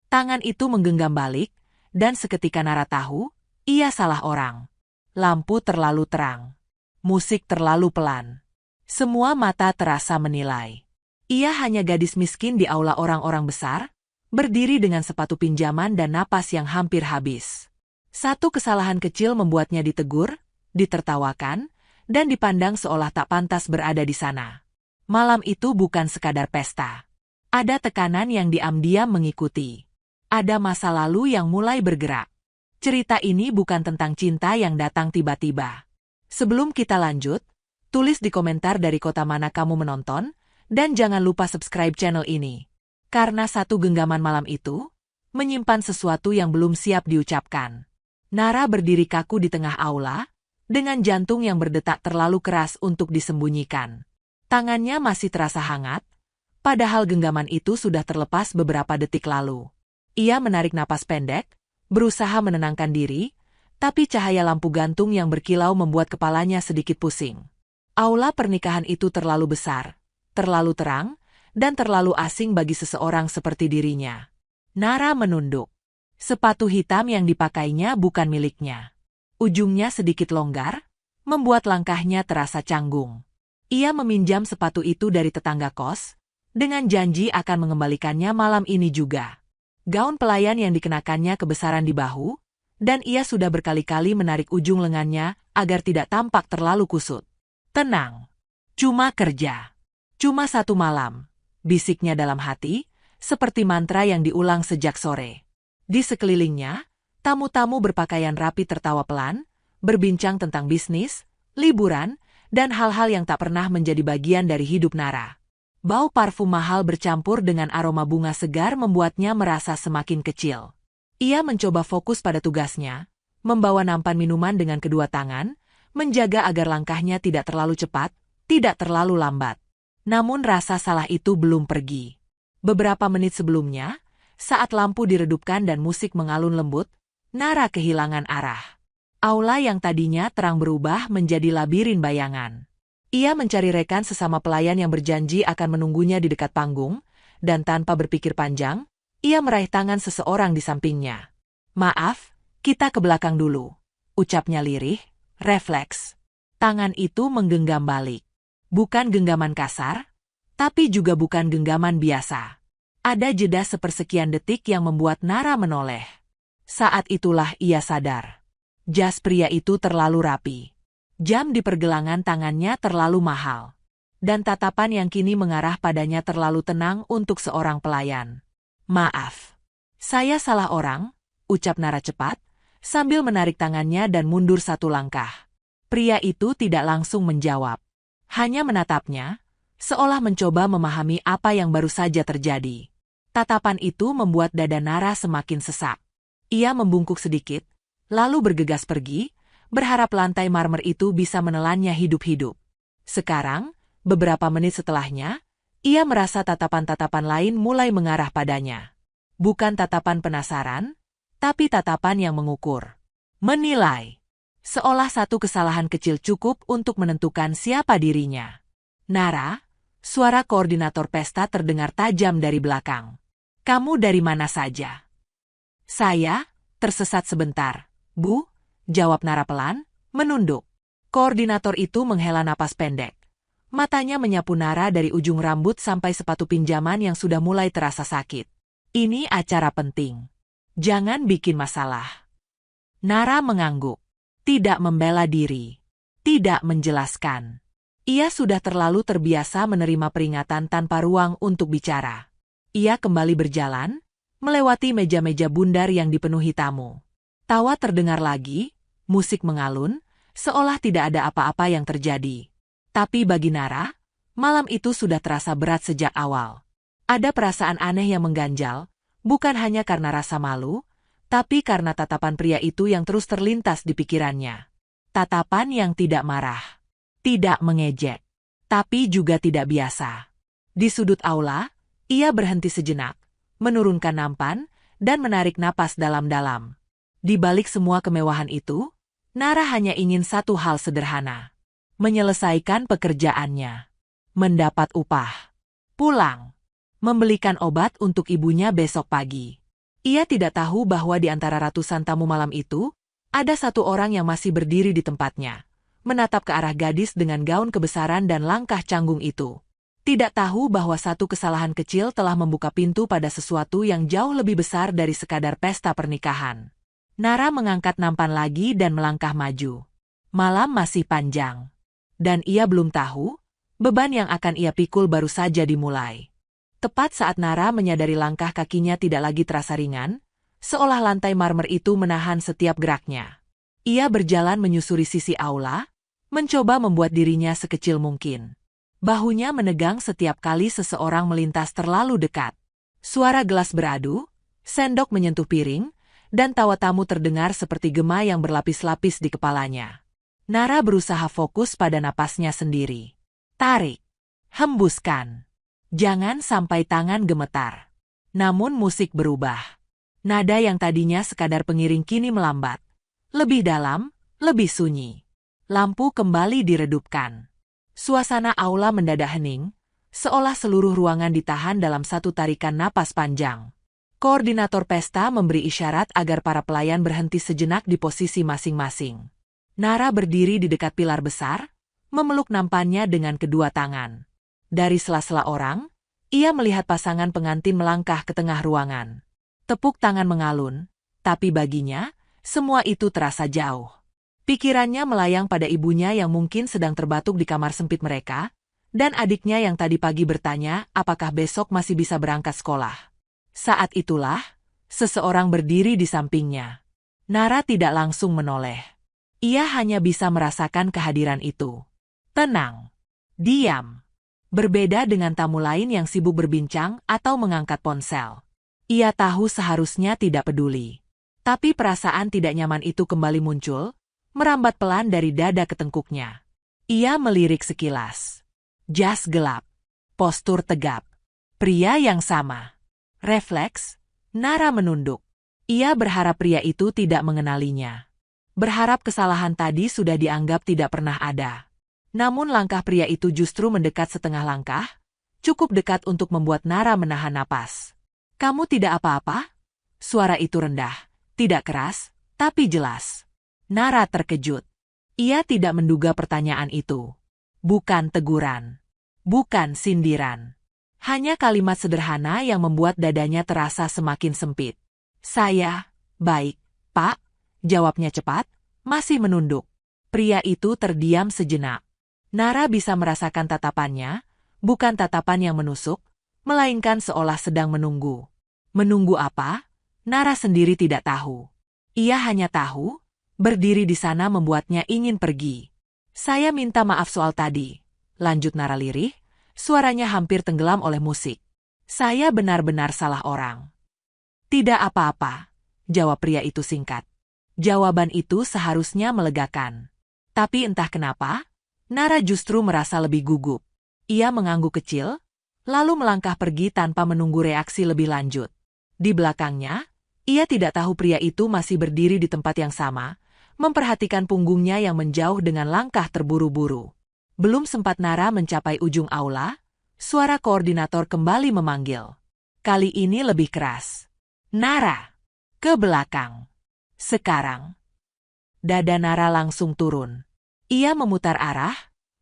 Tangan itu menggenggam balik, dan seketika Nara tahu, ia salah orang. Lampu terlalu terang. Musik terlalu pelan. Semua mata terasa menilai. Ia hanya gadis miskin di aula orang-orang besar, berdiri dengan sepatu pinjaman dan napas yang hampir habis. Satu kesalahan kecil membuatnya ditegur, ditertawakan, dan dipandang seolah tak pantas berada di sana. Malam itu bukan sekadar pesta. Ada tekanan yang diam-diam mengikuti. Ada masa lalu yang mulai bergerak. Cerita ini bukan tentang cinta yang datang tiba-tiba. Sebelum kita lanjut, tulis di komentar dari kota mana kamu menonton, dan jangan lupa subscribe channel ini. Karena satu genggaman malam itu, menyimpan sesuatu yang belum siap diucapkan. Nara berdiri kaku di tengah aula, dengan jantung yang berdetak terlalu keras untuk disembunyikan. Tangannya masih terasa hangat, padahal genggaman itu sudah terlepas beberapa detik lalu. Ia menarik napas pendek, berusaha menenangkan diri, tapi cahaya lampu gantung yang berkilau membuat kepalanya sedikit pusing. Aula pernikahan itu terlalu besar, terlalu terang, dan terlalu asing bagi seseorang seperti dirinya. Nara menunduk. Sepatu hitam yang dipakainya bukan miliknya. Ujungnya sedikit longgar, membuat langkahnya terasa canggung. Ia meminjam sepatu itu dari tetangga kos, dengan janji akan mengembalikannya malam ini juga. Gaun pelayan yang dikenakannya kebesaran di bahu, dan ia sudah berkali-kali menarik ujung lengannya agar tidak tampak terlalu kusut. Tenang. Cuma kerja. Cuma satu malam, bisiknya dalam hati, seperti mantra yang diulang sejak sore. Di sekelilingnya, tamu-tamu berpakaian rapi tertawa pelan, berbincang tentang bisnis, liburan, dan hal-hal yang tak pernah menjadi bagian dari hidup Nara. Bau parfum mahal bercampur dengan aroma bunga segar membuatnya merasa semakin kecil. Ia mencoba fokus pada tugasnya, membawa nampan minuman dengan kedua tangan, menjaga agar langkahnya tidak terlalu cepat, tidak terlalu lambat. Namun rasa salah itu belum pergi. Beberapa menit sebelumnya, saat lampu diredupkan dan musik mengalun lembut, Nara kehilangan arah. Aula yang tadinya terang berubah menjadi labirin bayangan. Ia mencari rekan sesama pelayan yang berjanji akan menunggunya di dekat panggung, dan tanpa berpikir panjang, ia meraih tangan seseorang di sampingnya. "Maaf, kita ke belakang dulu," ucapnya lirih, refleks. Tangan itu menggenggam balik. Bukan genggaman kasar, tapi juga bukan genggaman biasa. Ada jeda sepersekian detik yang membuat Nara menoleh. Saat itulah ia sadar. Jas pria itu terlalu rapi. Jam di pergelangan tangannya terlalu mahal. Dan tatapan yang kini mengarah padanya terlalu tenang untuk seorang pelayan. "Maaf. Saya salah orang," ucap Nara cepat, sambil menarik tangannya dan mundur satu langkah. Pria itu tidak langsung menjawab. Hanya menatapnya, seolah mencoba memahami apa yang baru saja terjadi. Tatapan itu membuat dada Nara semakin sesak. Ia membungkuk sedikit, lalu bergegas pergi, berharap lantai marmer itu bisa menelannya hidup-hidup. Sekarang, beberapa menit setelahnya, ia merasa tatapan-tatapan lain mulai mengarah padanya. Bukan tatapan penasaran, tapi tatapan yang mengukur. Menilai. Seolah satu kesalahan kecil cukup untuk menentukan siapa dirinya. "Nara," suara koordinator pesta terdengar tajam dari belakang. "Kamu dari mana saja?" "Saya, tersesat sebentar, Bu," jawab Nara pelan, menunduk. Koordinator itu menghela napas pendek. Matanya menyapu Nara dari ujung rambut sampai sepatu pinjaman yang sudah mulai terasa sakit. "Ini acara penting. Jangan bikin masalah." Nara mengangguk. Tidak membela diri. Tidak menjelaskan. Ia sudah terlalu terbiasa menerima peringatan tanpa ruang untuk bicara. Ia kembali berjalan, melewati meja-meja bundar yang dipenuhi tamu. Tawa terdengar lagi, musik mengalun, seolah tidak ada apa-apa yang terjadi. Tapi bagi Nara, malam itu sudah terasa berat sejak awal. Ada perasaan aneh yang mengganjal, bukan hanya karena rasa malu, tapi karena tatapan pria itu yang terus terlintas di pikirannya. Tatapan yang tidak marah, tidak mengejek, tapi juga tidak biasa. Di sudut aula, ia berhenti sejenak, menurunkan nampan, dan menarik napas dalam-dalam. Di balik semua kemewahan itu, Nara hanya ingin satu hal sederhana. Menyelesaikan pekerjaannya. Mendapat upah. Pulang. Membelikan obat untuk ibunya besok pagi. Ia tidak tahu bahwa di antara ratusan tamu malam itu, ada satu orang yang masih berdiri di tempatnya, menatap ke arah gadis dengan gaun kebesaran dan langkah canggung itu. Tidak tahu bahwa satu kesalahan kecil telah membuka pintu pada sesuatu yang jauh lebih besar dari sekadar pesta pernikahan. Nara mengangkat nampan lagi dan melangkah maju. Malam masih panjang. Dan ia belum tahu, beban yang akan ia pikul baru saja dimulai. Tepat saat Nara menyadari langkah kakinya tidak lagi terasa ringan, seolah lantai marmer itu menahan setiap geraknya. Ia berjalan menyusuri sisi aula, mencoba membuat dirinya sekecil mungkin. Bahunya menegang setiap kali seseorang melintas terlalu dekat. Suara gelas beradu, sendok menyentuh piring, dan tawa tamu terdengar seperti gema yang berlapis-lapis di kepalanya. Nara berusaha fokus pada napasnya sendiri. Tarik. Hembuskan. Jangan sampai tangan gemetar. Namun musik berubah. Nada yang tadinya sekadar pengiring kini melambat. Lebih dalam, lebih sunyi. Lampu kembali diredupkan. Suasana aula mendadak hening, seolah seluruh ruangan ditahan dalam satu tarikan napas panjang. Koordinator pesta memberi isyarat agar para pelayan berhenti sejenak di posisi masing-masing. Nara berdiri di dekat pilar besar, memeluk nampannya dengan kedua tangan. Dari sela-sela orang, ia melihat pasangan pengantin melangkah ke tengah ruangan. Tepuk tangan mengalun, tapi baginya, semua itu terasa jauh. Pikirannya melayang pada ibunya yang mungkin sedang terbatuk di kamar sempit mereka, dan adiknya yang tadi pagi bertanya apakah besok masih bisa berangkat sekolah. Saat itulah, seseorang berdiri di sampingnya. Nara tidak langsung menoleh. Ia hanya bisa merasakan kehadiran itu. Tenang. Diam. Berbeda dengan tamu lain yang sibuk berbincang atau mengangkat ponsel. Ia tahu seharusnya tidak peduli. Tapi perasaan tidak nyaman itu kembali muncul, merambat pelan dari dada ke tengkuknya. Ia melirik sekilas. Jas gelap. Postur tegap. Pria yang sama. Refleks, Nara menunduk. Ia berharap pria itu tidak mengenalinya. Berharap kesalahan tadi sudah dianggap tidak pernah ada. Namun langkah pria itu justru mendekat setengah langkah, cukup dekat untuk membuat Nara menahan napas. "Kamu tidak apa-apa?" Suara itu rendah, tidak keras, tapi jelas. Nara terkejut. Ia tidak menduga pertanyaan itu. Bukan teguran. Bukan sindiran. Hanya kalimat sederhana yang membuat dadanya terasa semakin sempit. "Saya, baik, Pak," jawabnya cepat, masih menunduk. Pria itu terdiam sejenak. Nara bisa merasakan tatapannya, bukan tatapan yang menusuk, melainkan seolah sedang menunggu. Menunggu apa? Nara sendiri tidak tahu. Ia hanya tahu, berdiri di sana membuatnya ingin pergi. "Saya minta maaf soal tadi," lanjut Nara lirih, suaranya hampir tenggelam oleh musik. "Saya benar-benar salah orang." "Tidak apa-apa," jawab pria itu singkat. Jawaban itu seharusnya melegakan. Tapi entah kenapa, Nara justru merasa lebih gugup. Ia mengangguk kecil, lalu melangkah pergi tanpa menunggu reaksi lebih lanjut. Di belakangnya, ia tidak tahu pria itu masih berdiri di tempat yang sama, memperhatikan punggungnya yang menjauh dengan langkah terburu-buru. Belum sempat Nara mencapai ujung aula, suara koordinator kembali memanggil. Kali ini lebih keras. "Nara! Ke belakang! Sekarang!" Dada Nara langsung turun. Ia memutar arah,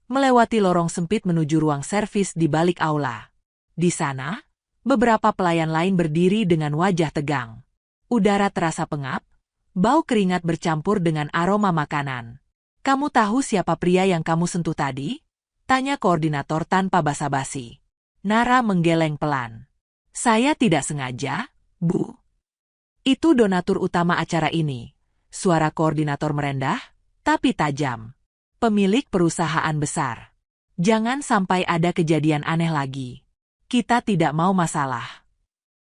melewati lorong sempit menuju ruang servis di balik aula. Di sana, beberapa pelayan lain berdiri dengan wajah tegang. Udara terasa pengap, bau keringat bercampur dengan aroma makanan. "Kamu tahu siapa pria yang kamu sentuh tadi?" tanya koordinator tanpa basa-basi. Nara menggeleng pelan. "Saya tidak sengaja, Bu." "Itu donatur utama acara ini." Suara koordinator merendah, tapi tajam. "Pemilik perusahaan besar. Jangan sampai ada kejadian aneh lagi. Kita tidak mau masalah."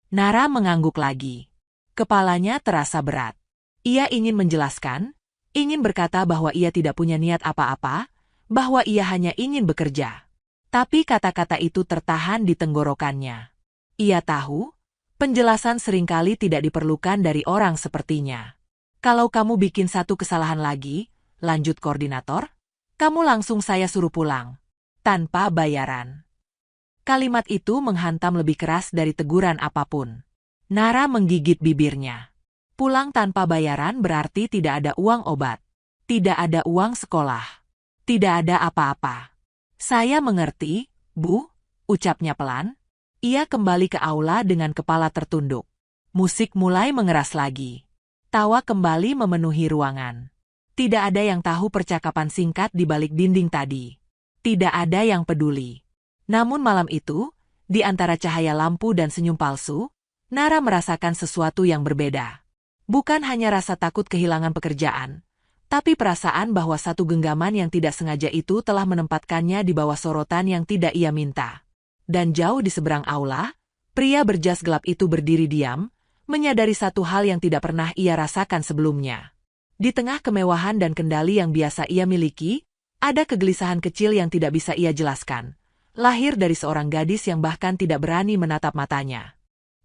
Nara mengangguk lagi. Kepalanya terasa berat. Ia ingin menjelaskan, ingin berkata bahwa ia tidak punya niat apa-apa, bahwa ia hanya ingin bekerja. Tapi kata-kata itu tertahan di tenggorokannya. Ia tahu, penjelasan seringkali tidak diperlukan dari orang sepertinya. "Kalau kamu bikin satu kesalahan lagi," lanjut koordinator, "kamu langsung saya suruh pulang. Tanpa bayaran." Kalimat itu menghantam lebih keras dari teguran apapun. Nara menggigit bibirnya. Pulang tanpa bayaran berarti tidak ada uang obat. Tidak ada uang sekolah. Tidak ada apa-apa. Saya mengerti, Bu, ucapnya pelan. Ia kembali ke aula dengan kepala tertunduk. Musik mulai mengeras lagi. Tawa kembali memenuhi ruangan. Tidak ada yang tahu percakapan singkat di balik dinding tadi. Tidak ada yang peduli. Namun malam itu, di antara cahaya lampu dan senyum palsu, Nara merasakan sesuatu yang berbeda. Bukan hanya rasa takut kehilangan pekerjaan, tapi perasaan bahwa satu genggaman yang tidak sengaja itu telah menempatkannya di bawah sorotan yang tidak ia minta. Dan jauh di seberang aula, pria berjas gelap itu berdiri diam, menyadari satu hal yang tidak pernah ia rasakan sebelumnya. Di tengah kemewahan dan kendali yang biasa ia miliki, ada kegelisahan kecil yang tidak bisa ia jelaskan. Lahir dari seorang gadis yang bahkan tidak berani menatap matanya.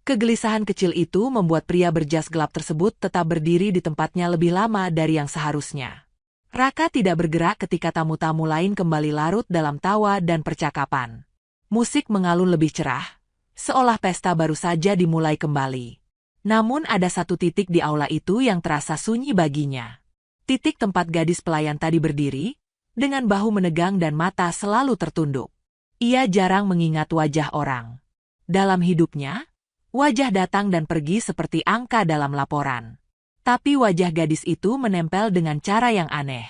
Kegelisahan kecil itu membuat pria berjas gelap tersebut tetap berdiri di tempatnya lebih lama dari yang seharusnya. Raka tidak bergerak ketika tamu-tamu lain kembali larut dalam tawa dan percakapan. Musik mengalun lebih cerah, seolah pesta baru saja dimulai kembali. Namun ada satu titik di aula itu yang terasa sunyi baginya. Titik tempat gadis pelayan tadi berdiri, dengan bahu menegang dan mata selalu tertunduk. Ia jarang mengingat wajah orang. Dalam hidupnya, wajah datang dan pergi seperti angka dalam laporan. Tapi wajah gadis itu menempel dengan cara yang aneh.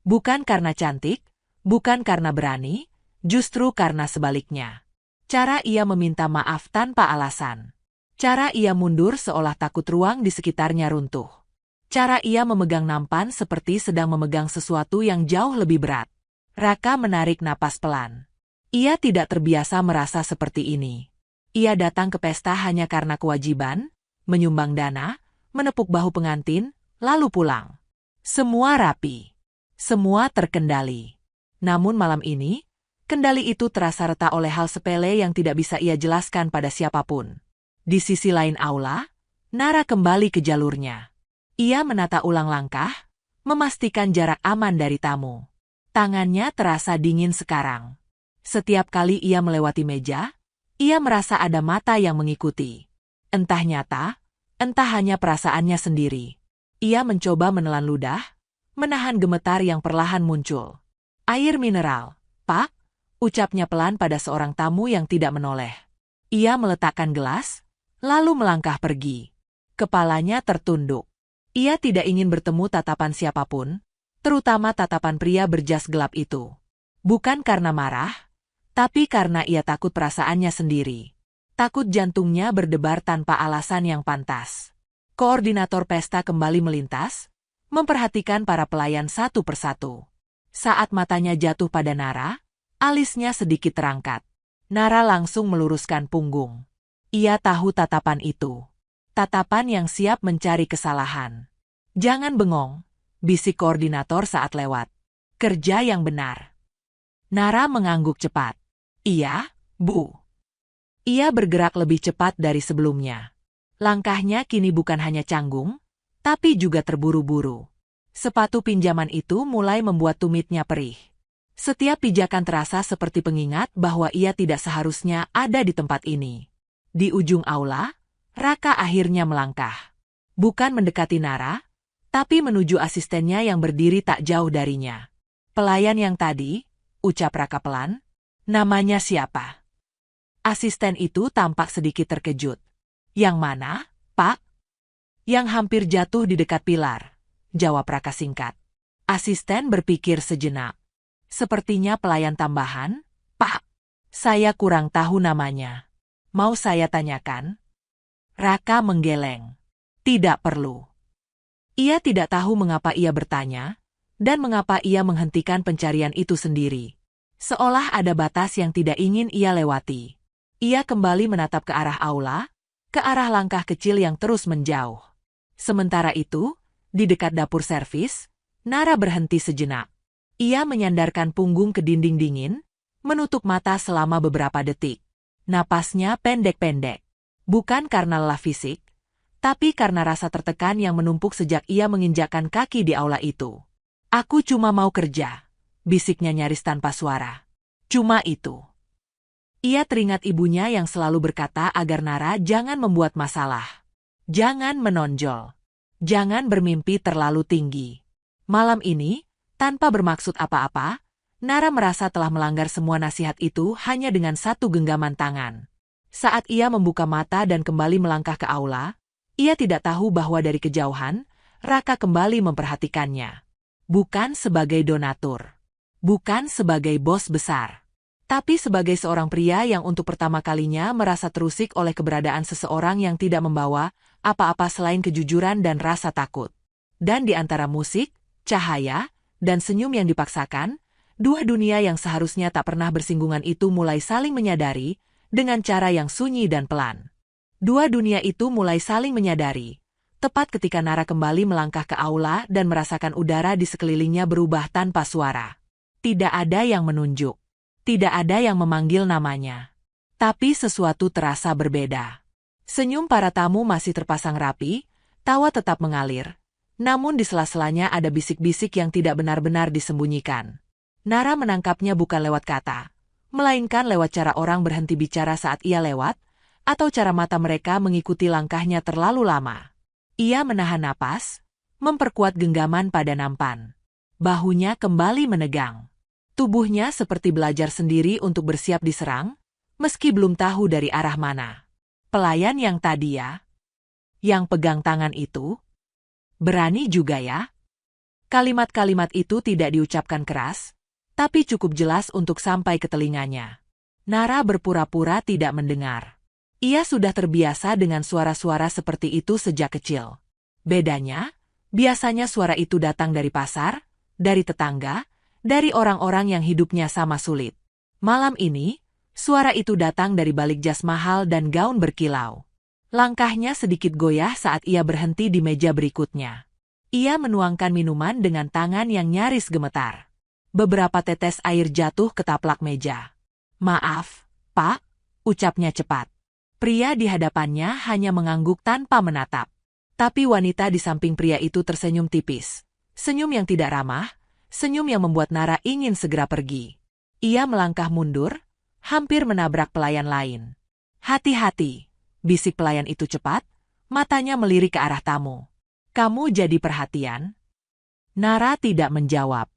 Bukan karena cantik, bukan karena berani, justru karena sebaliknya. Cara ia meminta maaf tanpa alasan. Cara ia mundur seolah takut ruang di sekitarnya runtuh. Cara ia memegang nampan seperti sedang memegang sesuatu yang jauh lebih berat. Raka menarik napas pelan. Ia tidak terbiasa merasa seperti ini. Ia datang ke pesta hanya karena kewajiban, menyumbang dana, menepuk bahu pengantin, lalu pulang. Semua rapi. Semua terkendali. Namun malam ini, kendali itu terasa retak oleh hal sepele yang tidak bisa ia jelaskan pada siapapun. Di sisi lain aula, Nara kembali ke jalurnya. Ia menata ulang langkah, memastikan jarak aman dari tamu. Tangannya terasa dingin sekarang. Setiap kali ia melewati meja, ia merasa ada mata yang mengikuti. Entah nyata, entah hanya perasaannya sendiri. Ia mencoba menelan ludah, menahan gemetar yang perlahan muncul. Air mineral, Pak, ucapnya pelan pada seorang tamu yang tidak menoleh. Ia meletakkan gelas, lalu melangkah pergi. Kepalanya tertunduk. Ia tidak ingin bertemu tatapan siapapun, terutama tatapan pria berjas gelap itu. Bukan karena marah, tapi karena ia takut perasaannya sendiri. Takut jantungnya berdebar tanpa alasan yang pantas. Koordinator pesta kembali melintas, memperhatikan para pelayan satu persatu. Saat matanya jatuh pada Nara, alisnya sedikit terangkat. Nara langsung meluruskan punggung. Ia tahu tatapan itu. Tatapan yang siap mencari kesalahan. Jangan bengong, bisik koordinator saat lewat. Kerja yang benar. Nara mengangguk cepat. Iya, Bu. Ia bergerak lebih cepat dari sebelumnya. Langkahnya kini bukan hanya canggung, tapi juga terburu-buru. Sepatu pinjaman itu mulai membuat tumitnya perih. Setiap pijakan terasa seperti pengingat bahwa ia tidak seharusnya ada di tempat ini. Di ujung aula, Raka akhirnya melangkah. Bukan mendekati Nara, tapi menuju asistennya yang berdiri tak jauh darinya. Pelayan yang tadi, ucap Raka pelan, namanya siapa? Asisten itu tampak sedikit terkejut. Yang mana, Pak? Yang hampir jatuh di dekat pilar, jawab Raka singkat. Asisten berpikir sejenak. Sepertinya pelayan tambahan, Pak. Saya kurang tahu namanya. Mau saya tanyakan? Raka menggeleng. Tidak perlu. Ia tidak tahu mengapa ia bertanya, dan mengapa ia menghentikan pencarian itu sendiri. Seolah ada batas yang tidak ingin ia lewati. Ia kembali menatap ke arah aula, ke arah langkah kecil yang terus menjauh. Sementara itu, di dekat dapur servis, Nara berhenti sejenak. Ia menyandarkan punggung ke dinding dingin, menutup mata selama beberapa detik. Napasnya pendek-pendek. Bukan karena lelah fisik, tapi karena rasa tertekan yang menumpuk sejak ia menginjakkan kaki di aula itu. Aku cuma mau kerja, bisiknya nyaris tanpa suara. Cuma itu. Ia teringat ibunya yang selalu berkata agar Nara jangan membuat masalah. Jangan menonjol. Jangan bermimpi terlalu tinggi. Malam ini, tanpa bermaksud apa-apa, Nara merasa telah melanggar semua nasihat itu hanya dengan satu genggaman tangan. Saat ia membuka mata dan kembali melangkah ke aula, ia tidak tahu bahwa dari kejauhan, Raka kembali memperhatikannya. Bukan sebagai donatur. Bukan sebagai bos besar. Tapi sebagai seorang pria yang untuk pertama kalinya merasa terusik oleh keberadaan seseorang yang tidak membawa apa-apa selain kejujuran dan rasa takut. Dan di antara musik, cahaya, dan senyum yang dipaksakan, dua dunia yang seharusnya tak pernah bersinggungan itu mulai saling menyadari dengan cara yang sunyi dan pelan. Dua dunia itu mulai saling menyadari, tepat ketika Nara kembali melangkah ke aula dan merasakan udara di sekelilingnya berubah tanpa suara. Tidak ada yang menunjuk. Tidak ada yang memanggil namanya. Tapi sesuatu terasa berbeda. Senyum para tamu masih terpasang rapi, tawa tetap mengalir. Namun di sela-selanya ada bisik-bisik yang tidak benar-benar disembunyikan. Nara menangkapnya bukan lewat kata, melainkan lewat cara orang berhenti bicara saat ia lewat, atau cara mata mereka mengikuti langkahnya terlalu lama. Ia menahan napas, memperkuat genggaman pada nampan. Bahunya kembali menegang. Tubuhnya seperti belajar sendiri untuk bersiap diserang, meski belum tahu dari arah mana. Pelayan yang tadi ya, yang pegang tangan itu, berani juga ya. Kalimat-kalimat itu tidak diucapkan keras, tapi cukup jelas untuk sampai ke telinganya. Nara berpura-pura tidak mendengar. Ia sudah terbiasa dengan suara-suara seperti itu sejak kecil. Bedanya, biasanya suara itu datang dari pasar, dari tetangga, dari orang-orang yang hidupnya sama sulit. Malam ini, suara itu datang dari balik jas mahal dan gaun berkilau. Langkahnya sedikit goyah saat ia berhenti di meja berikutnya. Ia menuangkan minuman dengan tangan yang nyaris gemetar. Beberapa tetes air jatuh ke taplak meja. "Maaf, Pak," ucapnya cepat. Pria di hadapannya hanya mengangguk tanpa menatap. Tapi wanita di samping pria itu tersenyum tipis. Senyum yang tidak ramah, senyum yang membuat Nara ingin segera pergi. Ia melangkah mundur, hampir menabrak pelayan lain. "Hati-hati," bisik pelayan itu cepat, matanya melirik ke arah tamu. "Kamu jadi perhatian?" Nara tidak menjawab.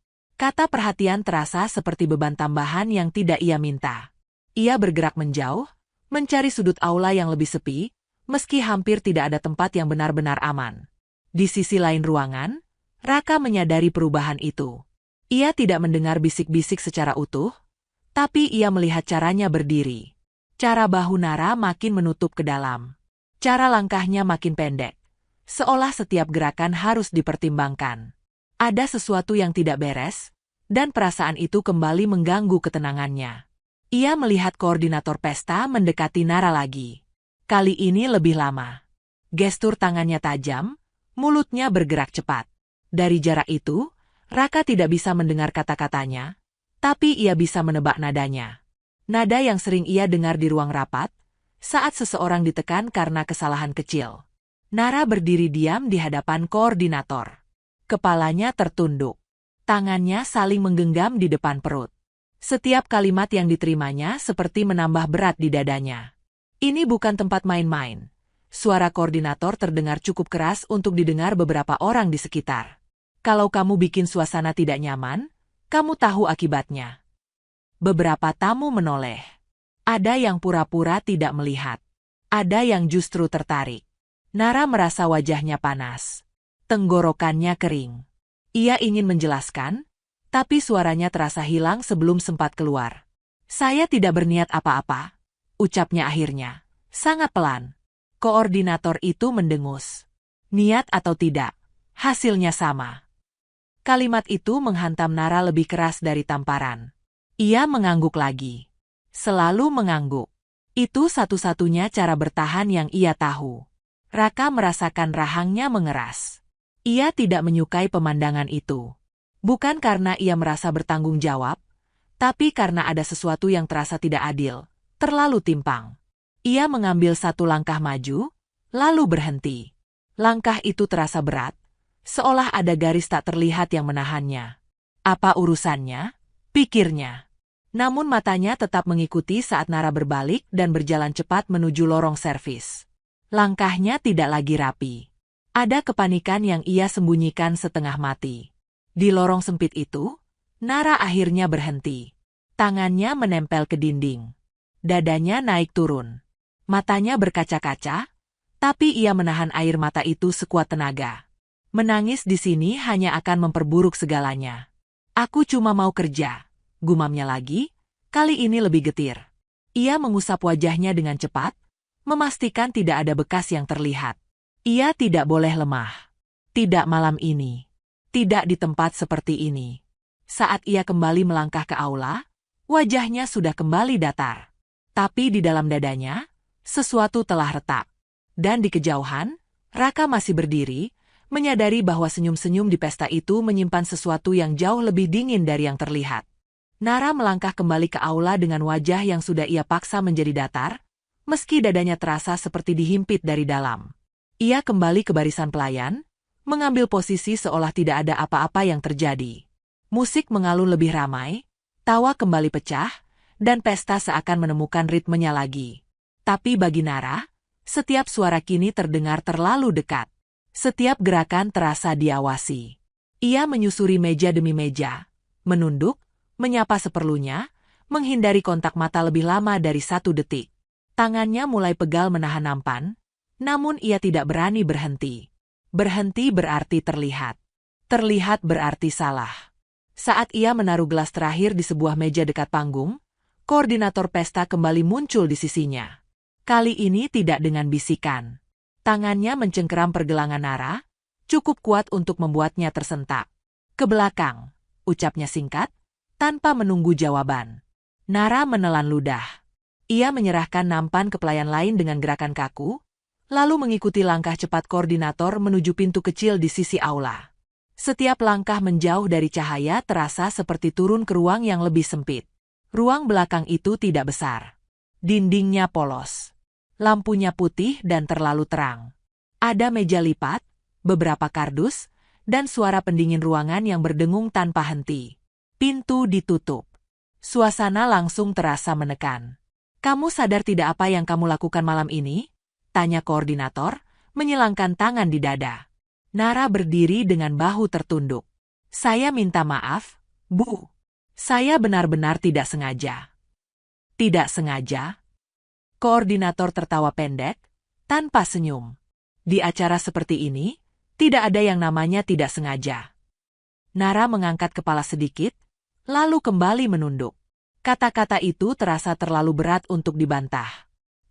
Kata perhatian terasa seperti beban tambahan yang tidak ia minta. Ia bergerak menjauh, mencari sudut aula yang lebih sepi, meski hampir tidak ada tempat yang benar-benar aman. Di sisi lain ruangan, Raka menyadari perubahan itu. Ia tidak mendengar bisik-bisik secara utuh, tapi ia melihat caranya berdiri. Cara bahu Nara makin menutup ke dalam. Cara langkahnya makin pendek. Seolah setiap gerakan harus dipertimbangkan. Ada sesuatu yang tidak beres, dan perasaan itu kembali mengganggu ketenangannya. Ia melihat koordinator pesta mendekati Nara lagi. Kali ini lebih lama. Gestur tangannya tajam, mulutnya bergerak cepat. Dari jarak itu, Raka tidak bisa mendengar kata-katanya, tapi ia bisa menebak nadanya. Nada yang sering ia dengar di ruang rapat, saat seseorang ditekan karena kesalahan kecil. Nara berdiri diam di hadapan koordinator. Kepalanya tertunduk. Tangannya saling menggenggam di depan perut. Setiap kalimat yang diterimanya seperti menambah berat di dadanya. Ini bukan tempat main-main. Suara koordinator terdengar cukup keras untuk didengar beberapa orang di sekitar. Kalau kamu bikin suasana tidak nyaman, kamu tahu akibatnya. Beberapa tamu menoleh. Ada yang pura-pura tidak melihat. Ada yang justru tertarik. Nara merasa wajahnya panas. Tenggorokannya kering. Ia ingin menjelaskan, tapi suaranya terasa hilang sebelum sempat keluar. "Saya tidak berniat apa-apa," ucapnya akhirnya. Sangat pelan. Koordinator itu mendengus. Niat atau tidak, hasilnya sama. Kalimat itu menghantam Nara lebih keras dari tamparan. Ia mengangguk lagi. Selalu mengangguk. Itu satu-satunya cara bertahan yang ia tahu. Raka merasakan rahangnya mengeras. Ia tidak menyukai pemandangan itu. Bukan karena ia merasa bertanggung jawab, tapi karena ada sesuatu yang terasa tidak adil, terlalu timpang. Ia mengambil satu langkah maju, lalu berhenti. Langkah itu terasa berat, seolah ada garis tak terlihat yang menahannya. Apa urusannya? Pikirnya. Namun matanya tetap mengikuti saat Nara berbalik dan berjalan cepat menuju lorong servis. Langkahnya tidak lagi rapi. Ada kepanikan yang ia sembunyikan setengah mati. Di lorong sempit itu, Nara akhirnya berhenti. Tangannya menempel ke dinding. Dadanya naik turun. Matanya berkaca-kaca, tapi ia menahan air mata itu sekuat tenaga. Menangis di sini hanya akan memperburuk segalanya. Aku cuma mau kerja, gumamnya lagi, kali ini lebih getir. Ia mengusap wajahnya dengan cepat, memastikan tidak ada bekas yang terlihat. Ia tidak boleh lemah. Tidak malam ini. Tidak di tempat seperti ini. Saat ia kembali melangkah ke aula, wajahnya sudah kembali datar. Tapi di dalam dadanya, sesuatu telah retak. Dan di kejauhan, Raka masih berdiri, menyadari bahwa senyum-senyum di pesta itu menyimpan sesuatu yang jauh lebih dingin dari yang terlihat. Nara melangkah kembali ke aula dengan wajah yang sudah ia paksa menjadi datar, meski dadanya terasa seperti dihimpit dari dalam. Ia kembali ke barisan pelayan, mengambil posisi seolah tidak ada apa-apa yang terjadi. Musik mengalun lebih ramai, tawa kembali pecah, dan pesta seakan menemukan ritmenya lagi. Tapi bagi Nara, setiap suara kini terdengar terlalu dekat. Setiap gerakan terasa diawasi. Ia menyusuri meja demi meja, menunduk, menyapa seperlunya, menghindari kontak mata lebih lama dari 1 detik. Tangannya mulai pegal menahan nampan, namun ia tidak berani berhenti. Berhenti berarti terlihat. Terlihat berarti salah. Saat ia menaruh gelas terakhir di sebuah meja dekat panggung, koordinator pesta kembali muncul di sisinya. Kali ini tidak dengan bisikan. Tangannya mencengkeram pergelangan Nara, cukup kuat untuk membuatnya tersentak. Ke belakang, ucapnya singkat, tanpa menunggu jawaban. Nara menelan ludah. Ia menyerahkan nampan ke pelayan lain dengan gerakan kaku, lalu mengikuti langkah cepat koordinator menuju pintu kecil di sisi aula. Setiap langkah menjauh dari cahaya terasa seperti turun ke ruang yang lebih sempit. Ruang belakang itu tidak besar. Dindingnya polos. Lampunya putih dan terlalu terang. Ada meja lipat, beberapa kardus, dan suara pendingin ruangan yang berdengung tanpa henti. Pintu ditutup. Suasana langsung terasa menekan. "Kamu sadar tidak apa yang kamu lakukan malam ini?" tanya koordinator, menyilangkan tangan di dada. Nara berdiri dengan bahu tertunduk. "Saya minta maaf, Bu. Saya benar-benar tidak sengaja." "Tidak sengaja?" Koordinator tertawa pendek, tanpa senyum. Di acara seperti ini, tidak ada yang namanya tidak sengaja. Nara mengangkat kepala sedikit, lalu kembali menunduk. Kata-kata itu terasa terlalu berat untuk dibantah.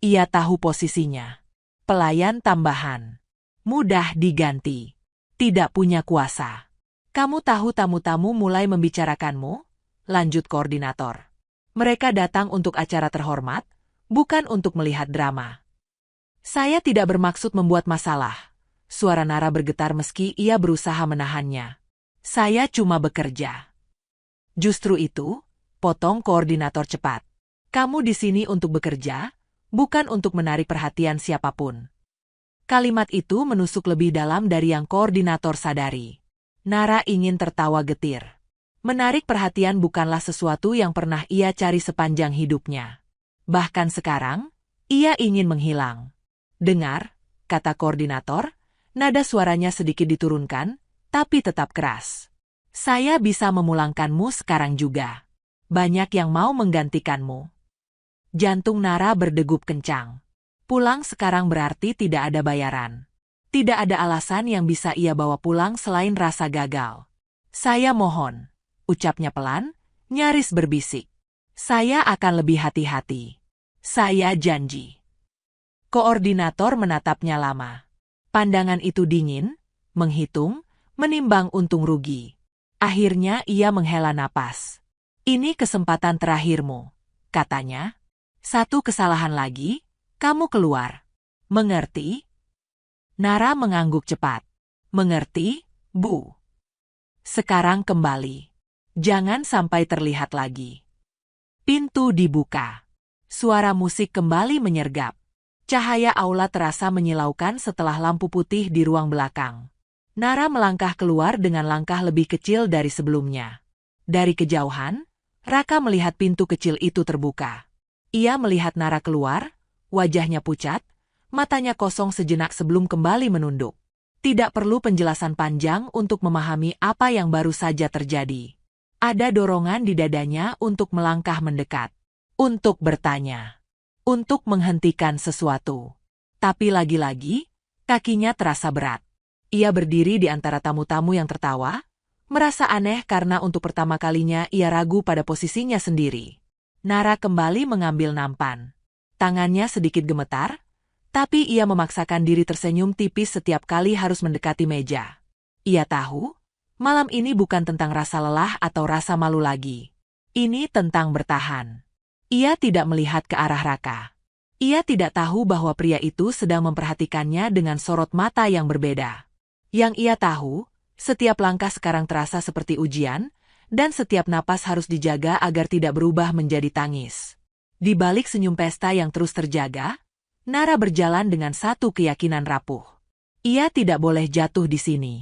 Ia tahu posisinya. Pelayan tambahan. Mudah diganti. Tidak punya kuasa. "Kamu tahu tamu-tamu mulai membicarakanmu?" lanjut koordinator. "Mereka datang untuk acara terhormat, bukan untuk melihat drama." "Saya tidak bermaksud membuat masalah." Suara Nara bergetar meski ia berusaha menahannya. "Saya cuma bekerja." "Justru itu," potong koordinator cepat. "Kamu di sini untuk bekerja, bukan untuk menarik perhatian siapapun." Kalimat itu menusuk lebih dalam dari yang koordinator sadari. Nara ingin tertawa getir. Menarik perhatian bukanlah sesuatu yang pernah ia cari sepanjang hidupnya. Bahkan sekarang, ia ingin menghilang. "Dengar," kata koordinator, nada suaranya sedikit diturunkan, tapi tetap keras. "Saya bisa memulangkanmu sekarang juga. Banyak yang mau menggantikanmu." Jantung Nara berdegup kencang. Pulang sekarang berarti tidak ada bayaran. Tidak ada alasan yang bisa ia bawa pulang selain rasa gagal. "Saya mohon," ucapnya pelan, nyaris berbisik. "Saya akan lebih hati-hati. Saya janji." Koordinator menatapnya lama. Pandangan itu dingin, menghitung, menimbang untung rugi. Akhirnya ia menghela napas. "Ini kesempatan terakhirmu," katanya. "Satu kesalahan lagi, kamu keluar. Mengerti?" Nara mengangguk cepat. "Mengerti, Bu." "Sekarang kembali. Jangan sampai terlihat lagi." Pintu dibuka. Suara musik kembali menyergap. Cahaya aula terasa menyilaukan setelah lampu putih di ruang belakang. Nara melangkah keluar dengan langkah lebih kecil dari sebelumnya. Dari kejauhan, Raka melihat pintu kecil itu terbuka. Ia melihat Nara keluar, wajahnya pucat, matanya kosong sejenak sebelum kembali menunduk. Tidak perlu penjelasan panjang untuk memahami apa yang baru saja terjadi. Ada dorongan di dadanya untuk melangkah mendekat, untuk bertanya, untuk menghentikan sesuatu. Tapi lagi-lagi, kakinya terasa berat. Ia berdiri di antara tamu-tamu yang tertawa, merasa aneh karena untuk pertama kalinya ia ragu pada posisinya sendiri. Nara kembali mengambil nampan. Tangannya sedikit gemetar, tapi ia memaksakan diri tersenyum tipis setiap kali harus mendekati meja. Ia tahu, malam ini bukan tentang rasa lelah atau rasa malu lagi. Ini tentang bertahan. Ia tidak melihat ke arah Raka. Ia tidak tahu bahwa pria itu sedang memperhatikannya dengan sorot mata yang berbeda. Yang ia tahu, setiap langkah sekarang terasa seperti ujian, dan setiap napas harus dijaga agar tidak berubah menjadi tangis. Di balik senyum pesta yang terus terjaga, Nara berjalan dengan satu keyakinan rapuh. Ia tidak boleh jatuh di sini.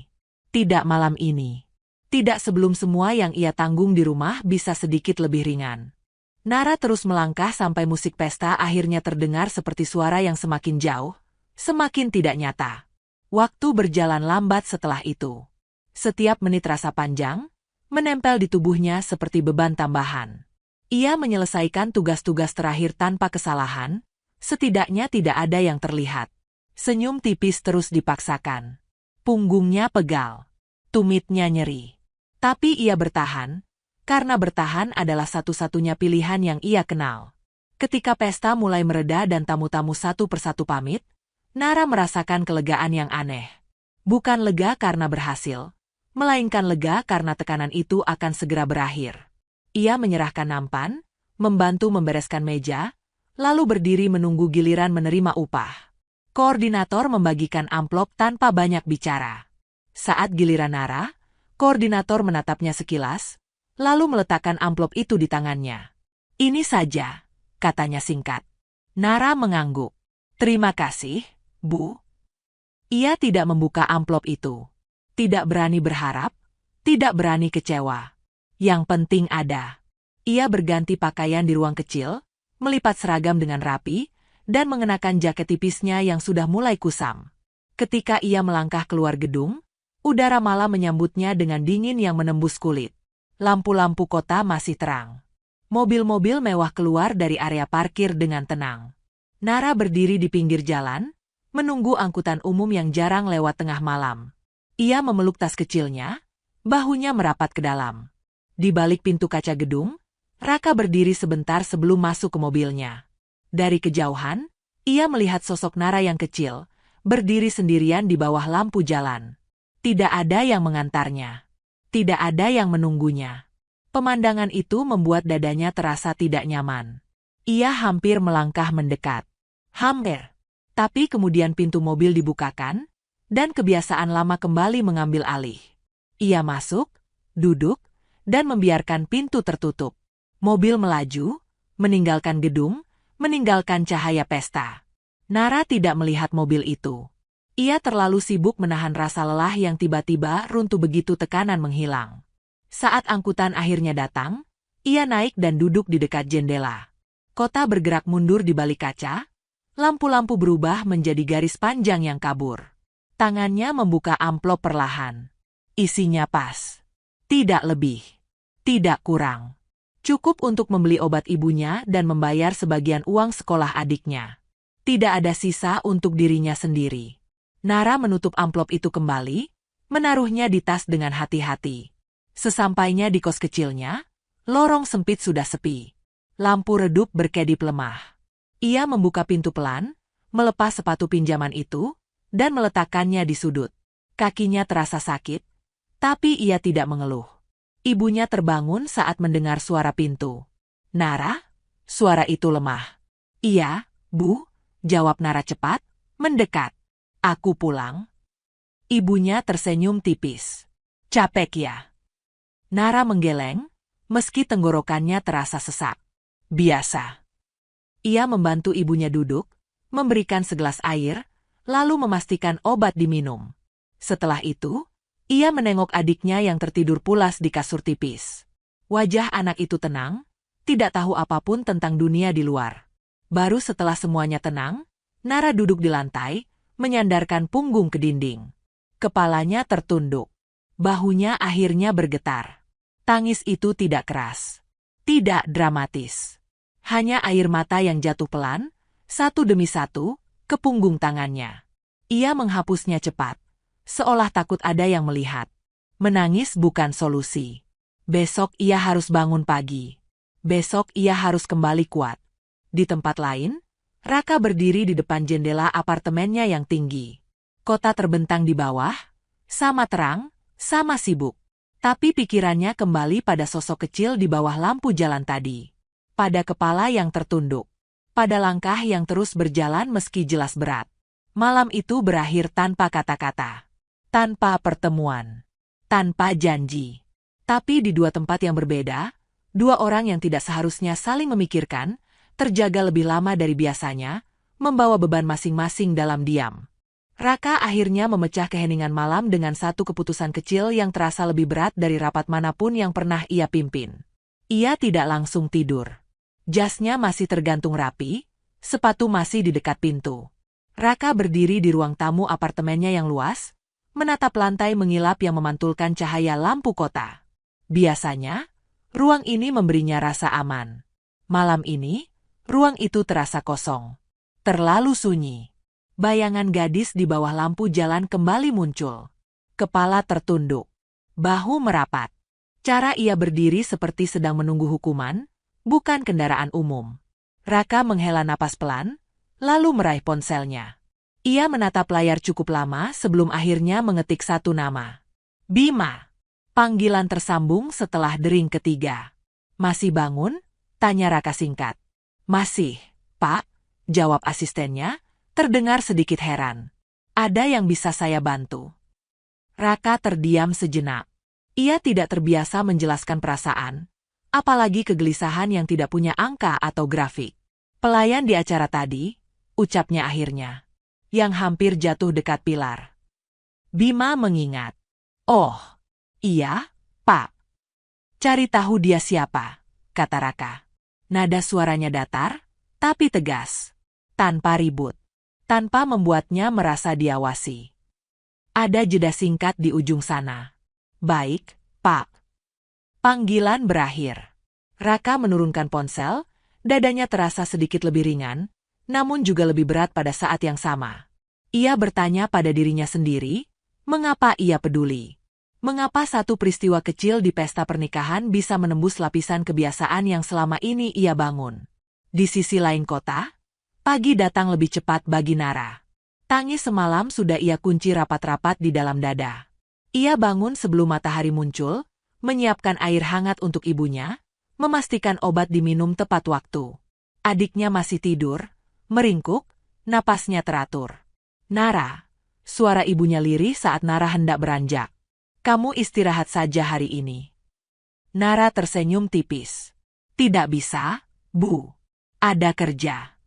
Tidak malam ini. Tidak sebelum semua yang ia tanggung di rumah bisa sedikit lebih ringan. Nara terus melangkah sampai musik pesta akhirnya terdengar seperti suara yang semakin jauh, semakin tidak nyata. Waktu berjalan lambat setelah itu. Setiap menit terasa panjang, menempel di tubuhnya seperti beban tambahan. Ia menyelesaikan tugas-tugas terakhir tanpa kesalahan, setidaknya tidak ada yang terlihat. Senyum tipis terus dipaksakan. Punggungnya pegal. Tumitnya nyeri. Tapi ia bertahan, karena bertahan adalah satu-satunya pilihan yang ia kenal. Ketika pesta mulai mereda dan tamu-tamu satu persatu pamit, Nara merasakan kelegaan yang aneh. Bukan lega karena berhasil, melainkan lega karena tekanan itu akan segera berakhir. Ia menyerahkan nampan, membantu membereskan meja, lalu berdiri menunggu giliran menerima upah. Koordinator membagikan amplop tanpa banyak bicara. Saat giliran Nara, koordinator menatapnya sekilas, lalu meletakkan amplop itu di tangannya. "Ini saja," katanya singkat. Nara mengangguk. "Terima kasih, Bu." Ia tidak membuka amplop itu. Tidak berani berharap, tidak berani kecewa. Yang penting ada. Ia berganti pakaian di ruang kecil, melipat seragam dengan rapi, dan mengenakan jaket tipisnya yang sudah mulai kusam. Ketika ia melangkah keluar gedung, udara malam menyambutnya dengan dingin yang menembus kulit. Lampu-lampu kota masih terang. Mobil-mobil mewah keluar dari area parkir dengan tenang. Nara berdiri di pinggir jalan, menunggu angkutan umum yang jarang lewat tengah malam. Ia memeluk tas kecilnya, bahunya merapat ke dalam. Di balik pintu kaca gedung, Raka berdiri sebentar sebelum masuk ke mobilnya. Dari kejauhan, ia melihat sosok Nara yang kecil, berdiri sendirian di bawah lampu jalan. Tidak ada yang mengantarnya. Tidak ada yang menunggunya. Pemandangan itu membuat dadanya terasa tidak nyaman. Ia hampir melangkah mendekat. Hampir. Tapi kemudian pintu mobil dibukakan, dan kebiasaan lama kembali mengambil alih. Ia masuk, duduk, dan membiarkan pintu tertutup. Mobil melaju, meninggalkan gedung, meninggalkan cahaya pesta. Nara tidak melihat mobil itu. Ia terlalu sibuk menahan rasa lelah yang tiba-tiba runtuh begitu tekanan menghilang. Saat angkutan akhirnya datang, ia naik dan duduk di dekat jendela. Kota bergerak mundur di balik kaca, lampu-lampu berubah menjadi garis panjang yang kabur. Tangannya membuka amplop perlahan. Isinya pas. Tidak lebih. Tidak kurang. Cukup untuk membeli obat ibunya dan membayar sebagian uang sekolah adiknya. Tidak ada sisa untuk dirinya sendiri. Nara menutup amplop itu kembali, menaruhnya di tas dengan hati-hati. Sesampainya di kos kecilnya, lorong sempit sudah sepi. Lampu redup berkedip lemah. Ia membuka pintu pelan, melepas sepatu pinjaman itu, dan meletakkannya di sudut. Kakinya terasa sakit, tapi ia tidak mengeluh. Ibunya terbangun saat mendengar suara pintu. "Nara?" Suara itu lemah. "Iya, Bu," jawab Nara cepat, mendekat. "Aku pulang." Ibunya tersenyum tipis. "Capek ya?" Nara menggeleng, meski tenggorokannya terasa sesak. "Biasa." Ia membantu ibunya duduk, memberikan segelas air, lalu memastikan obat diminum. Setelah itu, ia menengok adiknya yang tertidur pulas di kasur tipis. Wajah anak itu tenang, tidak tahu apapun tentang dunia di luar. Baru setelah semuanya tenang, Nara duduk di lantai, menyandarkan punggung ke dinding. Kepalanya tertunduk. Bahunya akhirnya bergetar. Tangis itu tidak keras. Tidak dramatis. Hanya air mata yang jatuh pelan, satu demi satu, ke punggung tangannya. Ia menghapusnya cepat, seolah takut ada yang melihat. Menangis bukan solusi. Besok ia harus bangun pagi. Besok ia harus kembali kuat. Di tempat lain, Raka berdiri di depan jendela apartemennya yang tinggi. Kota terbentang di bawah, sama terang, sama sibuk. Tapi pikirannya kembali pada sosok kecil di bawah lampu jalan tadi. Pada kepala yang tertunduk. Pada langkah yang terus berjalan meski jelas berat. Malam itu berakhir tanpa kata-kata. Tanpa pertemuan. Tanpa janji. Tapi di dua tempat yang berbeda, dua orang yang tidak seharusnya saling memikirkan, terjaga lebih lama dari biasanya, membawa beban masing-masing dalam diam. Raka akhirnya memecah keheningan malam dengan satu keputusan kecil yang terasa lebih berat dari rapat manapun yang pernah ia pimpin. Ia tidak langsung tidur. Jasnya masih tergantung rapi, sepatu masih di dekat pintu. Raka berdiri di ruang tamu apartemennya yang luas, menatap lantai mengilap yang memantulkan cahaya lampu kota. Biasanya, ruang ini memberinya rasa aman. Malam ini, ruang itu terasa kosong. Terlalu sunyi. Bayangan gadis di bawah lampu jalan kembali muncul. Kepala tertunduk. Bahu merapat. Cara ia berdiri seperti sedang menunggu hukuman, bukan kendaraan umum. Raka menghela napas pelan, lalu meraih ponselnya. Ia menatap layar cukup lama sebelum akhirnya mengetik satu nama. Bima. Panggilan tersambung setelah dering ketiga. Masih bangun? Tanya Raka singkat. Masih, Pak, jawab asistennya, terdengar sedikit heran. Ada yang bisa saya bantu? Raka terdiam sejenak. Ia tidak terbiasa menjelaskan perasaan, apalagi kegelisahan yang tidak punya angka atau grafik. Pelayan di acara tadi, ucapnya akhirnya, yang hampir jatuh dekat pilar. Bima mengingat. Oh, iya, Pak. Cari tahu dia siapa, kata Raka. Nada suaranya datar, tapi tegas. Tanpa ribut. Tanpa membuatnya merasa diawasi. Ada jeda singkat di ujung sana. Baik, Pak. Panggilan berakhir. Raka menurunkan ponsel, dadanya terasa sedikit lebih ringan, namun juga lebih berat pada saat yang sama. Ia bertanya pada dirinya sendiri, mengapa ia peduli? Mengapa satu peristiwa kecil di pesta pernikahan bisa menembus lapisan kebiasaan yang selama ini ia bangun? Di sisi lain kota, pagi datang lebih cepat bagi Nara. Tangis semalam sudah ia kunci rapat-rapat di dalam dada. Ia bangun sebelum matahari muncul, menyiapkan air hangat untuk ibunya, memastikan obat diminum tepat waktu. Adiknya masih tidur, meringkuk, napasnya teratur. Nara, suara ibunya lirih saat Nara hendak beranjak. Kamu istirahat saja hari ini. Nara tersenyum tipis. Tidak bisa, Bu. Ada kerja.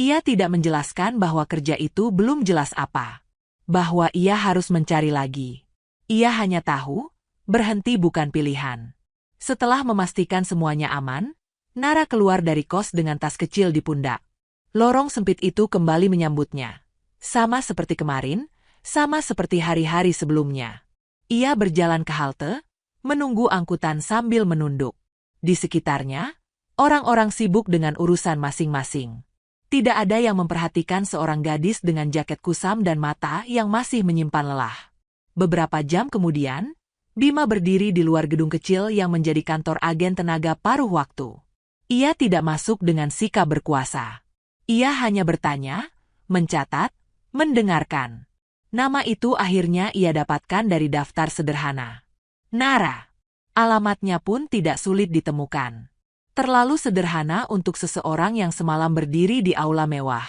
Ia tidak menjelaskan bahwa kerja itu belum jelas apa. Bahwa ia harus mencari lagi. Ia hanya tahu, berhenti bukan pilihan. Setelah memastikan semuanya aman, Nara keluar dari kos dengan tas kecil di pundak. Lorong sempit itu kembali menyambutnya. Sama seperti kemarin, sama seperti hari-hari sebelumnya. Ia berjalan ke halte, menunggu angkutan sambil menunduk. Di sekitarnya, orang-orang sibuk dengan urusan masing-masing. Tidak ada yang memperhatikan seorang gadis dengan jaket kusam dan mata yang masih menyimpan lelah. Beberapa jam kemudian, Bima berdiri di luar gedung kecil yang menjadi kantor agen tenaga paruh waktu. Ia tidak masuk dengan sikap berkuasa. Ia hanya bertanya, mencatat, mendengarkan. Nama itu akhirnya ia dapatkan dari daftar sederhana. Nara. Alamatnya pun tidak sulit ditemukan. Terlalu sederhana untuk seseorang yang semalam berdiri di aula mewah.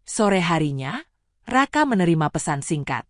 Sore harinya, Raka menerima pesan singkat.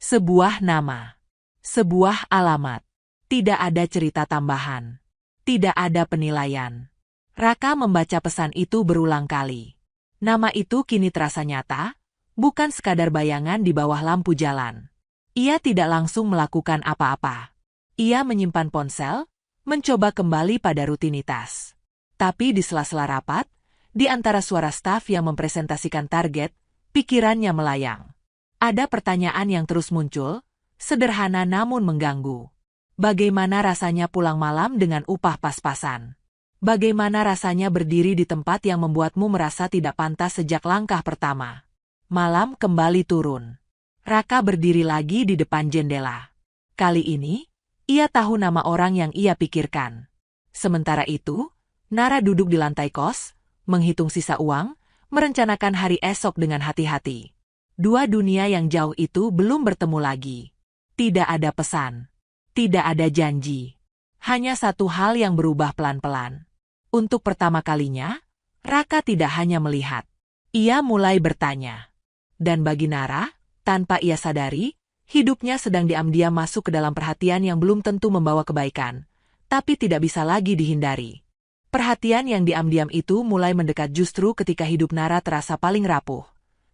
Sebuah nama. Sebuah alamat. Tidak ada cerita tambahan. Tidak ada penilaian. Raka membaca pesan itu berulang kali. Nama itu kini terasa nyata, bukan sekadar bayangan di bawah lampu jalan. Ia tidak langsung melakukan apa-apa. Ia menyimpan ponsel, mencoba kembali pada rutinitas. Tapi di sela-sela rapat, di antara suara staf yang mempresentasikan target, pikirannya melayang. Ada pertanyaan yang terus muncul, sederhana namun mengganggu. Bagaimana rasanya pulang malam dengan upah pas-pasan? Bagaimana rasanya berdiri di tempat yang membuatmu merasa tidak pantas sejak langkah pertama? Malam kembali turun. Raka berdiri lagi di depan jendela. Kali ini, ia tahu nama orang yang ia pikirkan. Sementara itu, Nara duduk di lantai kos, menghitung sisa uang, merencanakan hari esok dengan hati-hati. Dua dunia yang jauh itu belum bertemu lagi. Tidak ada pesan. Tidak ada janji. Hanya satu hal yang berubah pelan-pelan. Untuk pertama kalinya, Raka tidak hanya melihat. Ia mulai bertanya. Dan bagi Nara, tanpa ia sadari, hidupnya sedang diam-diam masuk ke dalam perhatian yang belum tentu membawa kebaikan, tapi tidak bisa lagi dihindari. Perhatian yang diam-diam itu mulai mendekat justru ketika hidup Nara terasa paling rapuh.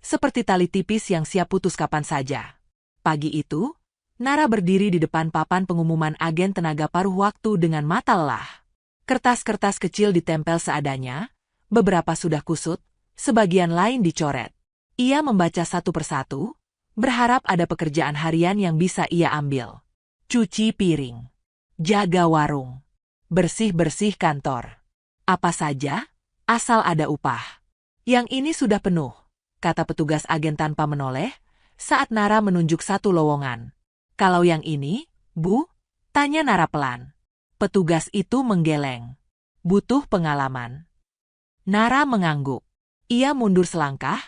Seperti tali tipis yang siap putus kapan saja. Pagi itu, Nara berdiri di depan papan pengumuman agen tenaga paruh waktu dengan mata lelah. Kertas-kertas kecil ditempel seadanya, beberapa sudah kusut, sebagian lain dicoret. Ia membaca satu persatu, berharap ada pekerjaan harian yang bisa ia ambil. Cuci piring, jaga warung, bersih-bersih kantor. Apa saja, asal ada upah. Yang ini sudah penuh, kata petugas agen tanpa menoleh, saat Nara menunjuk satu lowongan. Kalau yang ini, Bu? Tanya Nara pelan. Petugas itu menggeleng. Butuh pengalaman. Nara mengangguk. Ia mundur selangkah,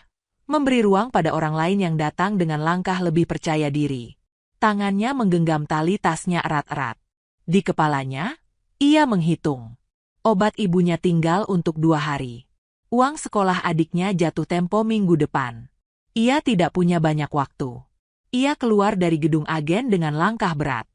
memberi ruang pada orang lain yang datang dengan langkah lebih percaya diri. Tangannya menggenggam tali tasnya erat-erat. Di kepalanya, ia menghitung. Obat ibunya tinggal untuk 2 hari. Uang sekolah adiknya jatuh tempo minggu depan. Ia tidak punya banyak waktu. Ia keluar dari gedung agen dengan langkah berat.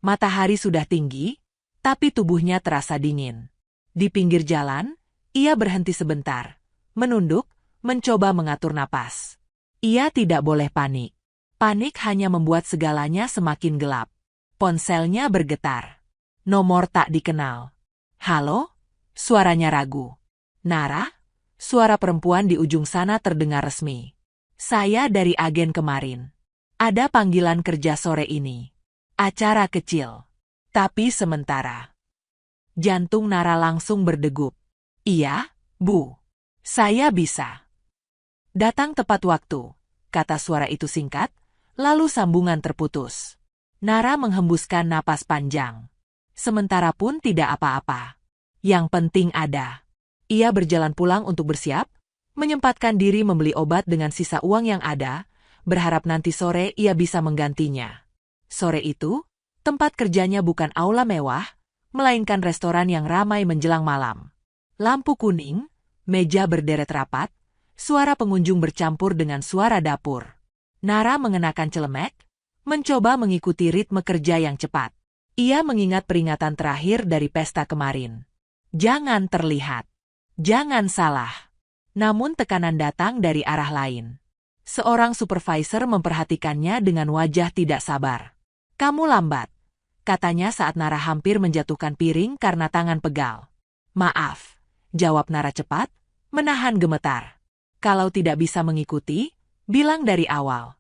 Matahari sudah tinggi, tapi tubuhnya terasa dingin. Di pinggir jalan, ia berhenti sebentar, menunduk, mencoba mengatur napas. Ia tidak boleh panik. Panik hanya membuat segalanya semakin gelap. Ponselnya bergetar. Nomor tak dikenal. Halo? Suaranya ragu. Nara? Suara perempuan di ujung sana terdengar resmi. Saya dari agen kemarin. Ada panggilan kerja sore ini. Acara kecil. Tapi sementara. Jantung Nara langsung berdegup. Iya, Bu. Saya bisa. Datang tepat waktu, kata suara itu singkat, lalu sambungan terputus. Nara menghembuskan napas panjang. Sementara pun tidak apa-apa. Yang penting ada. Ia berjalan pulang untuk bersiap, menyempatkan diri membeli obat dengan sisa uang yang ada, berharap nanti sore ia bisa menggantinya. Sore itu, tempat kerjanya bukan aula mewah, melainkan restoran yang ramai menjelang malam. Lampu kuning, meja berderet rapat, suara pengunjung bercampur dengan suara dapur. Nara mengenakan celemek, mencoba mengikuti ritme kerja yang cepat. Ia mengingat peringatan terakhir dari pesta kemarin. Jangan terlihat. Jangan salah. Namun tekanan datang dari arah lain. Seorang supervisor memperhatikannya dengan wajah tidak sabar. Kamu lambat, katanya saat Nara hampir menjatuhkan piring karena tangan pegal. Maaf, jawab Nara cepat, menahan gemetar. Kalau tidak bisa mengikuti, bilang dari awal.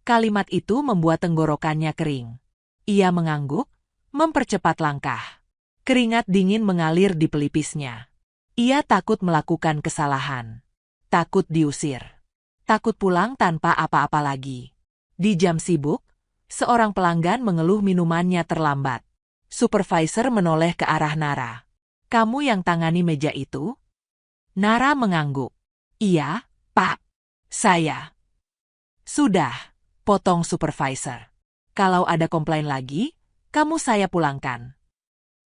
Kalimat itu membuat tenggorokannya kering. Ia mengangguk, mempercepat langkah. Keringat dingin mengalir di pelipisnya. Ia takut melakukan kesalahan. Takut diusir. Takut pulang tanpa apa-apa lagi. Di jam sibuk, seorang pelanggan mengeluh minumannya terlambat. Supervisor menoleh ke arah Nara. Kamu yang tangani meja itu? Nara mengangguk. Iya, Pak. Saya. Sudah, potong supervisor. Kalau ada komplain lagi, kamu saya pulangkan.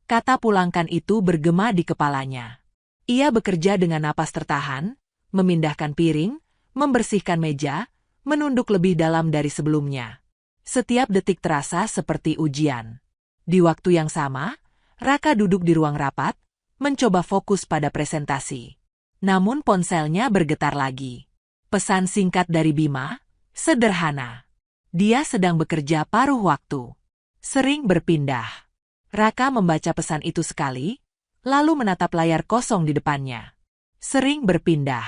Kata pulangkan itu bergema di kepalanya. Ia bekerja dengan napas tertahan, memindahkan piring, membersihkan meja, menunduk lebih dalam dari sebelumnya. Setiap detik terasa seperti ujian. Di waktu yang sama, Raka duduk di ruang rapat, mencoba fokus pada presentasi. Namun ponselnya bergetar lagi. Pesan singkat dari Bima, sederhana. Dia sedang bekerja paruh waktu. Sering berpindah. Raka membaca pesan itu sekali, lalu menatap layar kosong di depannya. Sering berpindah.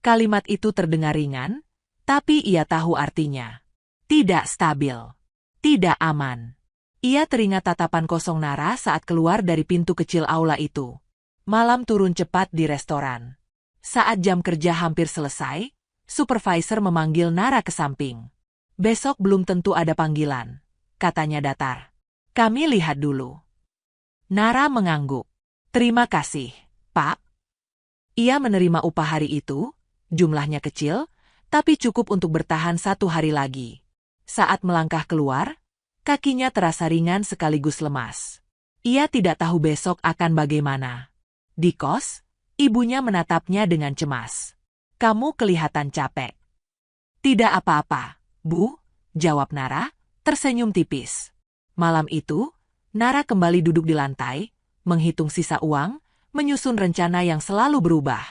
Kalimat itu terdengar ringan, tapi ia tahu artinya. Tidak stabil. Tidak aman. Ia teringat tatapan kosong Nara saat keluar dari pintu kecil aula itu. Malam turun cepat di restoran. Saat jam kerja hampir selesai, supervisor memanggil Nara ke samping. Besok belum tentu ada panggilan, katanya datar. Kami lihat dulu. Nara mengangguk. Terima kasih, Pak. Ia menerima upah hari itu, jumlahnya kecil, tapi cukup untuk bertahan 1 hari lagi. Saat melangkah keluar, kakinya terasa ringan sekaligus lemas. Ia tidak tahu besok akan bagaimana. Di kos, ibunya menatapnya dengan cemas. Kamu kelihatan capek. Tidak apa-apa, Bu, jawab Nara, tersenyum tipis. Malam itu, Nara kembali duduk di lantai, menghitung sisa uang, menyusun rencana yang selalu berubah.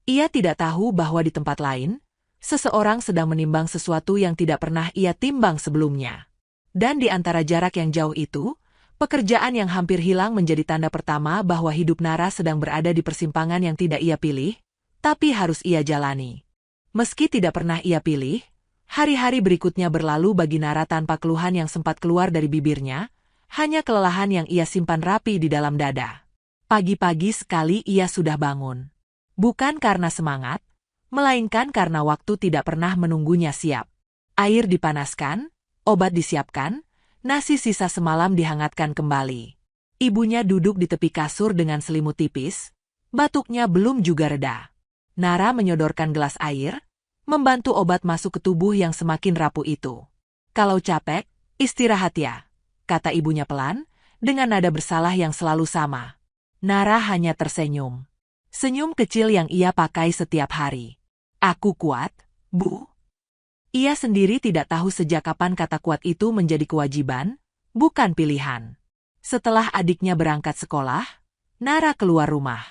Ia tidak tahu bahwa di tempat lain, seseorang sedang menimbang sesuatu yang tidak pernah ia timbang sebelumnya. Dan di antara jarak yang jauh itu, pekerjaan yang hampir hilang menjadi tanda pertama bahwa hidup Nara sedang berada di persimpangan yang tidak ia pilih, tapi harus ia jalani. Meski tidak pernah ia pilih, hari-hari berikutnya berlalu bagi Nara tanpa keluhan yang sempat keluar dari bibirnya, hanya kelelahan yang ia simpan rapi di dalam dada. Pagi-pagi sekali ia sudah bangun. Bukan karena semangat, melainkan karena waktu tidak pernah menunggunya siap. Air dipanaskan, obat disiapkan, nasi sisa semalam dihangatkan kembali. Ibunya duduk di tepi kasur dengan selimut tipis, batuknya belum juga reda. Nara menyodorkan gelas air, membantu obat masuk ke tubuh yang semakin rapuh itu. Kalau capek, istirahat ya, kata ibunya pelan, dengan nada bersalah yang selalu sama. Nara hanya tersenyum. Senyum kecil yang ia pakai setiap hari. Aku kuat, Bu. Ia sendiri tidak tahu sejak kapan kata kuat itu menjadi kewajiban, bukan pilihan. Setelah adiknya berangkat sekolah, Nara keluar rumah.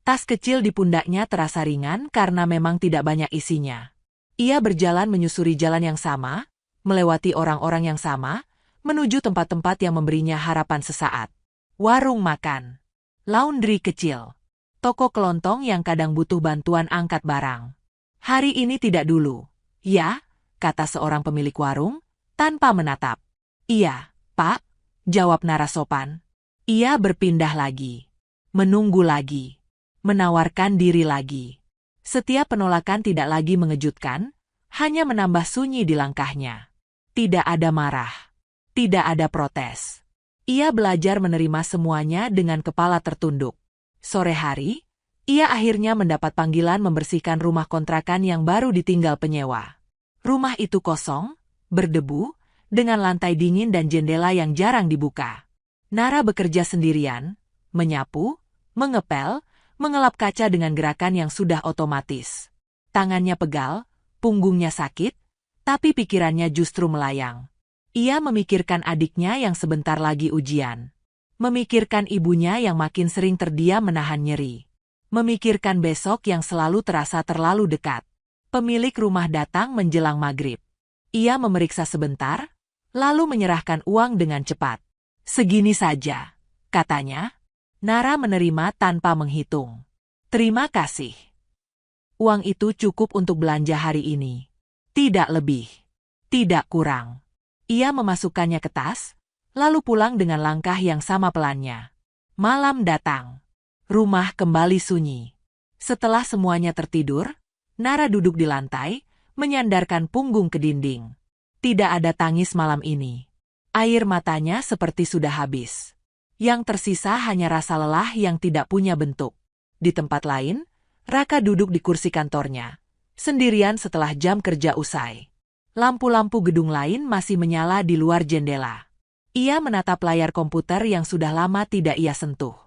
Tas kecil di pundaknya terasa ringan karena memang tidak banyak isinya. Ia berjalan menyusuri jalan yang sama, melewati orang-orang yang sama, menuju tempat-tempat yang memberinya harapan sesaat. Warung makan, laundry kecil, toko kelontong yang kadang butuh bantuan angkat barang. Hari ini tidak dulu, ya, kata seorang pemilik warung, tanpa menatap. Iya, Pak, jawab Nara sopan. Ia berpindah lagi, menunggu lagi, menawarkan diri lagi. Setiap penolakan tidak lagi mengejutkan, hanya menambah sunyi di langkahnya. Tidak ada marah. Tidak ada protes. Ia belajar menerima semuanya dengan kepala tertunduk. Sore hari, ia akhirnya mendapat panggilan membersihkan rumah kontrakan yang baru ditinggal penyewa. Rumah itu kosong, berdebu, dengan lantai dingin dan jendela yang jarang dibuka. Nara bekerja sendirian, menyapu, mengepel, mengelap kaca dengan gerakan yang sudah otomatis. Tangannya pegal, punggungnya sakit, tapi pikirannya justru melayang. Ia memikirkan adiknya yang sebentar lagi ujian. Memikirkan ibunya yang makin sering terdiam menahan nyeri. Memikirkan besok yang selalu terasa terlalu dekat. Pemilik rumah datang menjelang maghrib. Ia memeriksa sebentar, lalu menyerahkan uang dengan cepat. Segini saja, katanya. Nara menerima tanpa menghitung. Terima kasih. Uang itu cukup untuk belanja hari ini. Tidak lebih. Tidak kurang. Ia memasukkannya ke tas, lalu pulang dengan langkah yang sama pelannya. Malam datang. Rumah kembali sunyi. Setelah semuanya tertidur, Nara duduk di lantai, menyandarkan punggung ke dinding. Tidak ada tangis malam ini. Air matanya seperti sudah habis. Yang tersisa hanya rasa lelah yang tidak punya bentuk. Di tempat lain, Raka duduk di kursi kantornya, sendirian setelah jam kerja usai. Lampu-lampu gedung lain masih menyala di luar jendela. Ia menatap layar komputer yang sudah lama tidak ia sentuh.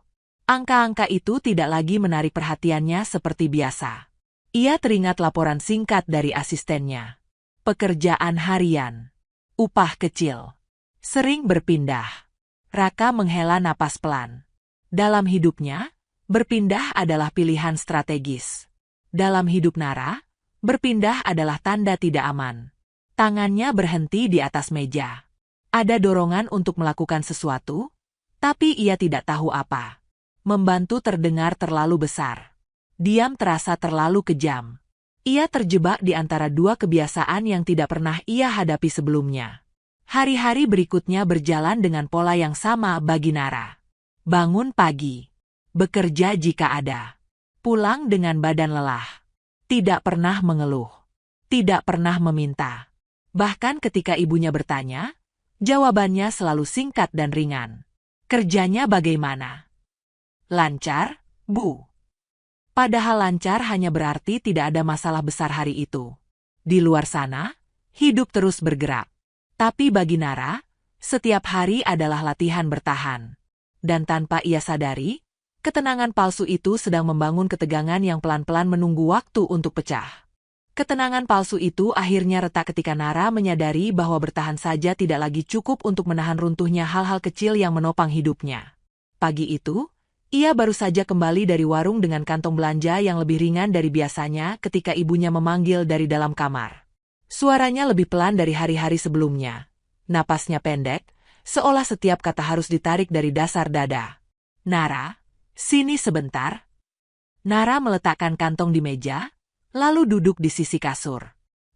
Angka-angka itu tidak lagi menarik perhatiannya seperti biasa. Ia teringat laporan singkat dari asistennya. Pekerjaan harian. Upah kecil. Sering berpindah. Raka menghela napas pelan. Dalam hidupnya, berpindah adalah pilihan strategis. Dalam hidup Nara, berpindah adalah tanda tidak aman. Tangannya berhenti di atas meja. Ada dorongan untuk melakukan sesuatu, Tapi ia tidak tahu apa. Membantu terdengar terlalu besar. Diam terasa terlalu kejam. Ia terjebak di antara dua kebiasaan yang tidak pernah ia hadapi sebelumnya. Hari-hari berikutnya berjalan dengan pola yang sama bagi Nara. Bangun pagi. Bekerja jika ada. Pulang dengan badan lelah. Tidak pernah mengeluh. Tidak pernah meminta. Bahkan ketika ibunya bertanya, jawabannya selalu singkat dan ringan. Kerjanya bagaimana? Lancar, Bu. Padahal lancar hanya berarti tidak ada masalah besar hari itu. Di luar sana, hidup terus bergerak. Tapi bagi Nara, setiap hari adalah latihan bertahan. Dan tanpa ia sadari, ketenangan palsu itu sedang membangun ketegangan yang pelan-pelan menunggu waktu untuk pecah. Ketenangan palsu itu akhirnya retak ketika Nara menyadari bahwa bertahan saja tidak lagi cukup untuk menahan runtuhnya hal-hal kecil yang menopang hidupnya. Pagi itu, ia baru saja kembali dari warung dengan kantong belanja yang lebih ringan dari biasanya ketika ibunya memanggil dari dalam kamar. Suaranya lebih pelan dari hari-hari sebelumnya. Napasnya pendek, seolah setiap kata harus ditarik dari dasar dada. Nara, sini sebentar. Nara meletakkan kantong di meja, lalu duduk di sisi kasur.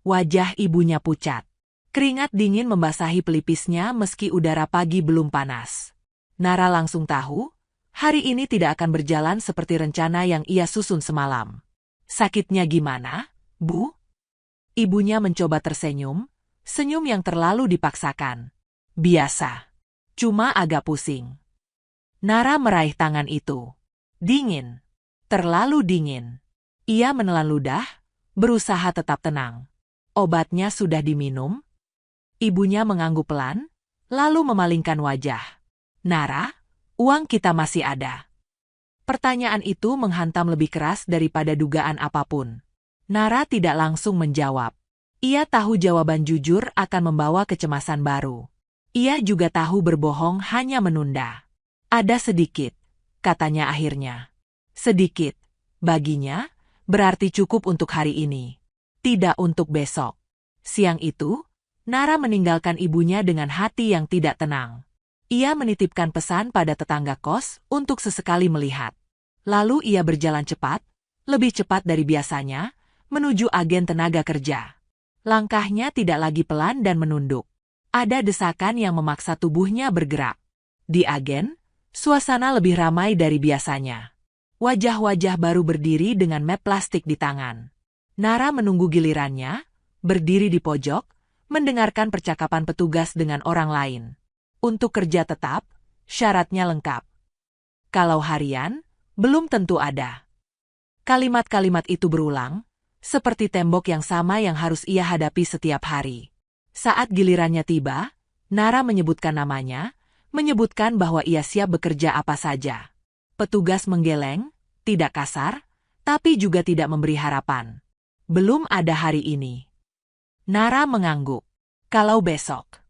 Wajah ibunya pucat. Keringat dingin membasahi pelipisnya meski udara pagi belum panas. Nara langsung tahu, hari ini tidak akan berjalan seperti rencana yang ia susun semalam. Sakitnya gimana, Bu? Ibunya mencoba tersenyum, senyum yang terlalu dipaksakan. Biasa. Cuma agak pusing. Nara meraih tangan itu. Dingin. Terlalu dingin. Ia menelan ludah, berusaha tetap tenang. Obatnya sudah diminum? Ibunya mengangguk pelan, lalu memalingkan wajah. Nara, uang kita masih ada. Pertanyaan itu menghantam lebih keras daripada dugaan apapun. Nara tidak langsung menjawab. Ia tahu jawaban jujur akan membawa kecemasan baru. Ia juga tahu berbohong hanya menunda. Ada sedikit, katanya akhirnya. Sedikit, baginya, berarti cukup untuk hari ini. Tidak untuk besok. Siang itu, Nara meninggalkan ibunya dengan hati yang tidak tenang. Ia menitipkan pesan pada tetangga kos untuk sesekali melihat. Lalu ia berjalan cepat, lebih cepat dari biasanya, menuju agen tenaga kerja. Langkahnya tidak lagi pelan dan menunduk. Ada desakan yang memaksa tubuhnya bergerak. Di agen, suasana lebih ramai dari biasanya. Wajah-wajah baru berdiri dengan map plastik di tangan. Nara menunggu gilirannya, berdiri di pojok, mendengarkan percakapan petugas dengan orang lain. Untuk kerja tetap, syaratnya lengkap. Kalau harian, belum tentu ada. Kalimat-kalimat itu berulang, seperti tembok yang sama yang harus ia hadapi setiap hari. Saat gilirannya tiba, Nara menyebutkan namanya, menyebutkan bahwa ia siap bekerja apa saja. Petugas menggeleng, tidak kasar, tapi juga tidak memberi harapan. Belum ada hari ini. Nara mengangguk. Kalau besok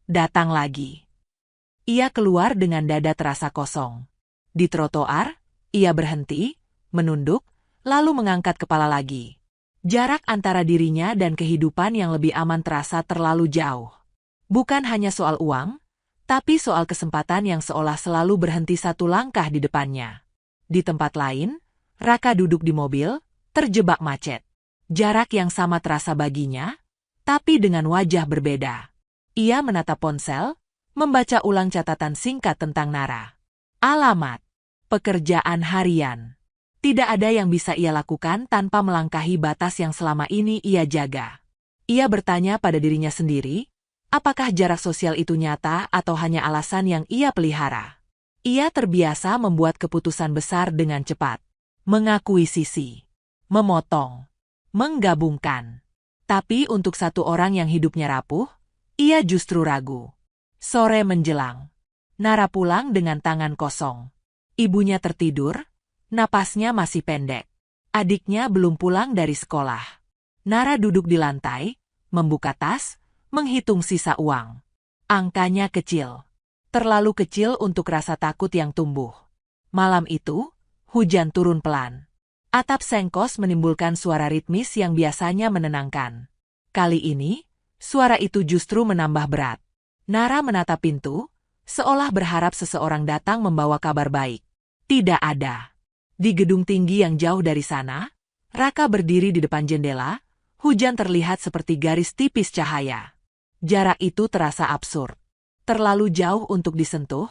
datang lagi. Ia keluar dengan dada terasa kosong. Di trotoar, ia berhenti, menunduk, lalu mengangkat kepala lagi. Jarak antara dirinya dan kehidupan yang lebih aman terasa terlalu jauh. Bukan hanya soal uang, tapi soal kesempatan yang seolah selalu berhenti satu langkah di depannya. Di tempat lain, Raka duduk di mobil, terjebak macet. Jarak yang sama terasa baginya, tapi dengan wajah berbeda. Ia menatap ponsel, membaca ulang catatan singkat tentang Nara. Alamat, pekerjaan harian. Tidak ada yang bisa ia lakukan tanpa melangkahi batas yang selama ini ia jaga. Ia bertanya pada dirinya sendiri, apakah jarak sosial itu nyata atau hanya alasan yang ia pelihara? Ia terbiasa membuat keputusan besar dengan cepat. Mengakuisisi, memotong, menggabungkan. Tapi untuk satu orang yang hidupnya rapuh, ia justru ragu. Sore menjelang. Nara pulang dengan tangan kosong. Ibunya tertidur, napasnya masih pendek. Adiknya belum pulang dari sekolah. Nara duduk di lantai, membuka tas, menghitung sisa uang. Angkanya kecil. Terlalu kecil untuk rasa takut yang tumbuh. Malam itu, hujan turun pelan. Atap sengkos menimbulkan suara ritmis yang biasanya menenangkan. Kali ini, suara itu justru menambah berat. Nara menatap pintu, seolah berharap seseorang datang membawa kabar baik. Tidak ada. Di gedung tinggi yang jauh dari sana, Raka berdiri di depan jendela, hujan terlihat seperti garis tipis cahaya. Jarak itu terasa absurd. Terlalu jauh untuk disentuh,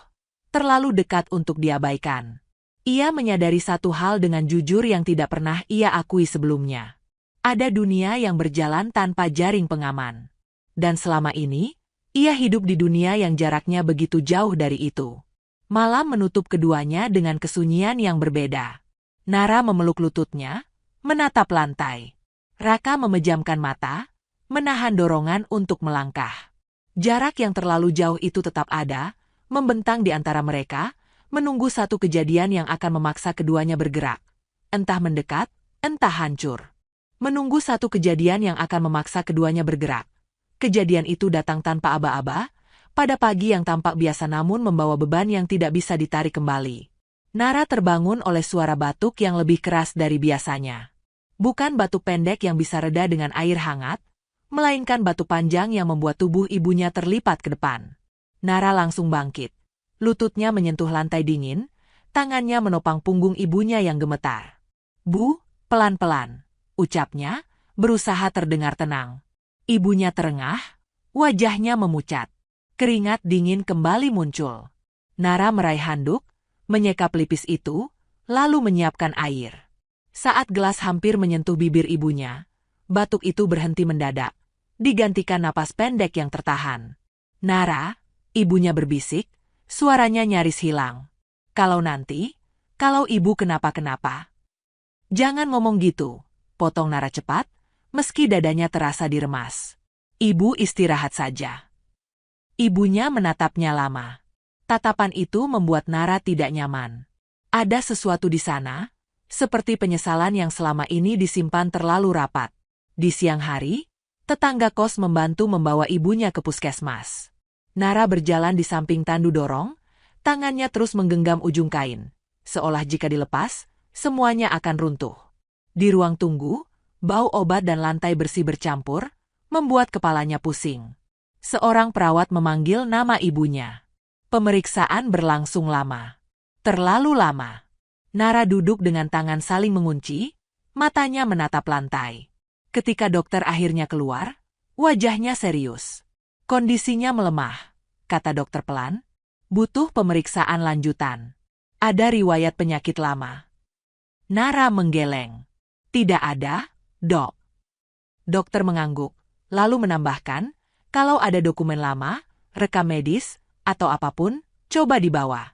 terlalu dekat untuk diabaikan. Ia menyadari satu hal dengan jujur yang tidak pernah ia akui sebelumnya. Ada dunia yang berjalan tanpa jaring pengaman. Dan selama ini, ia hidup di dunia yang jaraknya begitu jauh dari itu. Malam menutup keduanya dengan kesunyian yang berbeda. Nara memeluk lututnya, menatap lantai. Raka memejamkan mata, menahan dorongan untuk melangkah. Jarak yang terlalu jauh itu tetap ada, membentang di antara mereka, menunggu satu kejadian yang akan memaksa keduanya bergerak. Entah mendekat, entah hancur. Menunggu satu kejadian yang akan memaksa keduanya bergerak. Kejadian itu datang tanpa aba-aba, pada pagi yang tampak biasa namun membawa beban yang tidak bisa ditarik kembali. Nara terbangun oleh suara batuk yang lebih keras dari biasanya. Bukan batuk pendek yang bisa reda dengan air hangat, melainkan batuk panjang yang membuat tubuh ibunya terlipat ke depan. Nara langsung bangkit. Lututnya menyentuh lantai dingin, tangannya menopang punggung ibunya yang gemetar. "Bu, pelan-pelan," ucapnya, berusaha terdengar tenang. Ibunya terengah, wajahnya memucat. Keringat dingin kembali muncul. Nara meraih handuk, menyeka pelipis itu, lalu menyiapkan air. Saat gelas hampir menyentuh bibir ibunya, batuk itu berhenti mendadak, digantikan napas pendek yang tertahan. "Nara," ibunya berbisik, suaranya nyaris hilang. Kalau ibu kenapa-kenapa." "Jangan ngomong gitu," potong Nara cepat, meski dadanya terasa diremas. "Ibu istirahat saja." Ibunya menatapnya lama. Tatapan itu membuat Nara tidak nyaman. Ada sesuatu di sana, seperti penyesalan yang selama ini disimpan terlalu rapat. Di siang hari, tetangga kos membantu membawa ibunya ke puskesmas. Nara berjalan di samping tandu dorong, tangannya terus menggenggam ujung kain, seolah jika dilepas, semuanya akan runtuh. Di ruang tunggu, bau obat dan lantai bersih bercampur, membuat kepalanya pusing. Seorang perawat memanggil nama ibunya. Pemeriksaan berlangsung lama. Terlalu lama. Nara duduk dengan tangan saling mengunci, matanya menatap lantai. Ketika dokter akhirnya keluar, wajahnya serius. "Kondisinya melemah," kata dokter pelan. "Butuh pemeriksaan lanjutan. Ada riwayat penyakit lama." Nara menggeleng. "Tidak ada, Dok." Dokter mengangguk, lalu menambahkan, "Kalau ada dokumen lama, rekam medis, atau apapun, coba dibawa."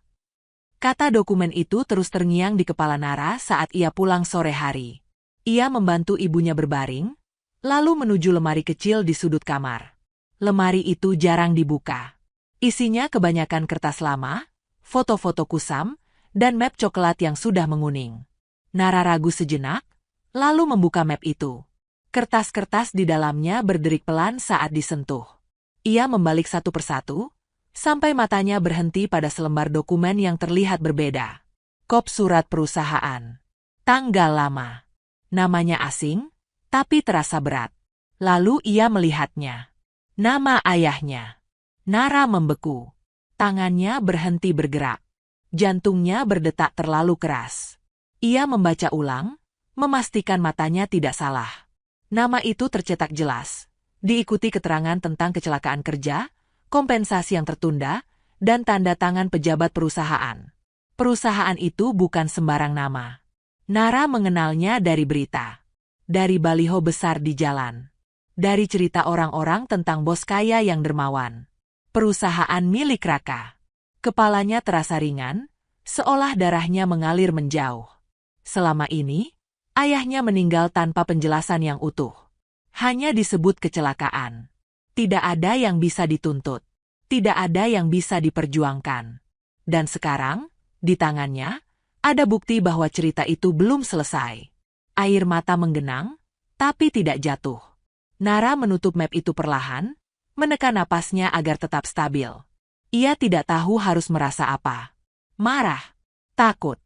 Kata dokumen itu terus terngiang di kepala Nara saat ia pulang sore hari. Ia membantu ibunya berbaring, lalu menuju lemari kecil di sudut kamar. Lemari itu jarang dibuka. Isinya kebanyakan kertas lama, foto-foto kusam, dan map coklat yang sudah menguning. Nara ragu sejenak, lalu membuka map itu. Kertas-kertas di dalamnya berderik pelan saat disentuh. Ia membalik satu persatu, sampai matanya berhenti pada selembar dokumen yang terlihat berbeda. Kop surat perusahaan. Tanggal lama. Namanya asing, tapi terasa berat. Lalu ia melihatnya. Nama ayahnya. Nara membeku. Tangannya berhenti bergerak. Jantungnya berdetak terlalu keras. Ia membaca ulang, memastikan matanya tidak salah. Nama itu tercetak jelas, diikuti keterangan tentang kecelakaan kerja, kompensasi yang tertunda, dan tanda tangan pejabat perusahaan. Perusahaan itu bukan sembarang nama. Nara mengenalnya dari berita, dari baliho besar di jalan, dari cerita orang-orang tentang bos kaya yang dermawan. Perusahaan milik Raka. Kepalanya terasa ringan, seolah darahnya mengalir menjauh. Selama ini, ayahnya meninggal tanpa penjelasan yang utuh. Hanya disebut kecelakaan. Tidak ada yang bisa dituntut. Tidak ada yang bisa diperjuangkan. Dan sekarang, di tangannya, ada bukti bahwa cerita itu belum selesai. Air mata menggenang, tapi tidak jatuh. Nara menutup map itu perlahan, menekan napasnya agar tetap stabil. Ia tidak tahu harus merasa apa. Marah, takut,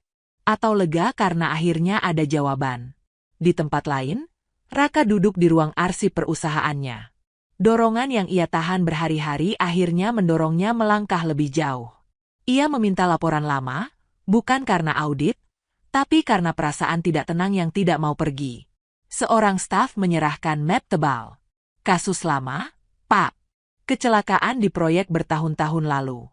atau lega karena akhirnya ada jawaban. Di tempat lain, Raka duduk di ruang arsip perusahaannya. Dorongan yang ia tahan berhari-hari akhirnya mendorongnya melangkah lebih jauh. Ia meminta laporan lama, bukan karena audit, tapi karena perasaan tidak tenang yang tidak mau pergi. Seorang staf menyerahkan map tebal. Kasus lama, Pak. Kecelakaan di proyek bertahun-tahun lalu.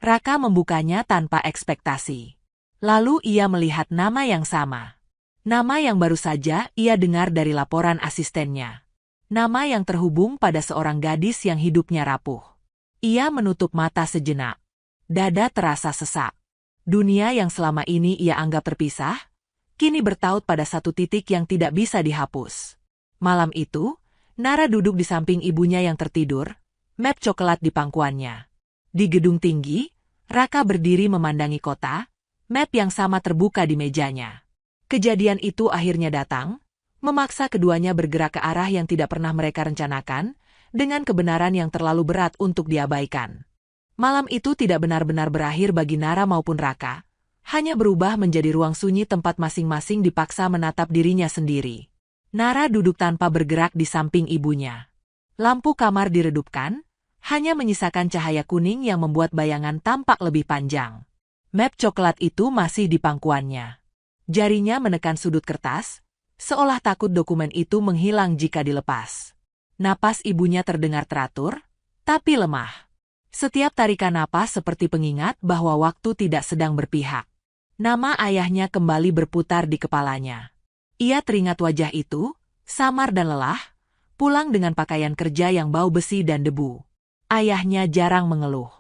Raka membukanya tanpa ekspektasi. Lalu ia melihat nama yang sama. Nama yang baru saja ia dengar dari laporan asistennya. Nama yang terhubung pada seorang gadis yang hidupnya rapuh. Ia menutup mata sejenak. Dada terasa sesak. Dunia yang selama ini ia anggap terpisah, kini bertaut pada satu titik yang tidak bisa dihapus. Malam itu, Nara duduk di samping ibunya yang tertidur, map coklat di pangkuannya. Di gedung tinggi, Raka berdiri memandangi kota, map yang sama terbuka di mejanya. Kejadian itu akhirnya datang, memaksa keduanya bergerak ke arah yang tidak pernah mereka rencanakan, dengan kebenaran yang terlalu berat untuk diabaikan. Malam itu tidak benar-benar berakhir bagi Nara maupun Raka, hanya berubah menjadi ruang sunyi tempat masing-masing dipaksa menatap dirinya sendiri. Nara duduk tanpa bergerak di samping ibunya. Lampu kamar diredupkan, hanya menyisakan cahaya kuning yang membuat bayangan tampak lebih panjang. Map coklat itu masih di pangkuannya. Jarinya menekan sudut kertas, seolah takut dokumen itu menghilang jika dilepas. Napas ibunya terdengar teratur, tapi lemah. Setiap tarikan napas seperti pengingat bahwa waktu tidak sedang berpihak. Nama ayahnya kembali berputar di kepalanya. Ia teringat wajah itu, samar dan lelah, pulang dengan pakaian kerja yang bau besi dan debu. Ayahnya jarang mengeluh.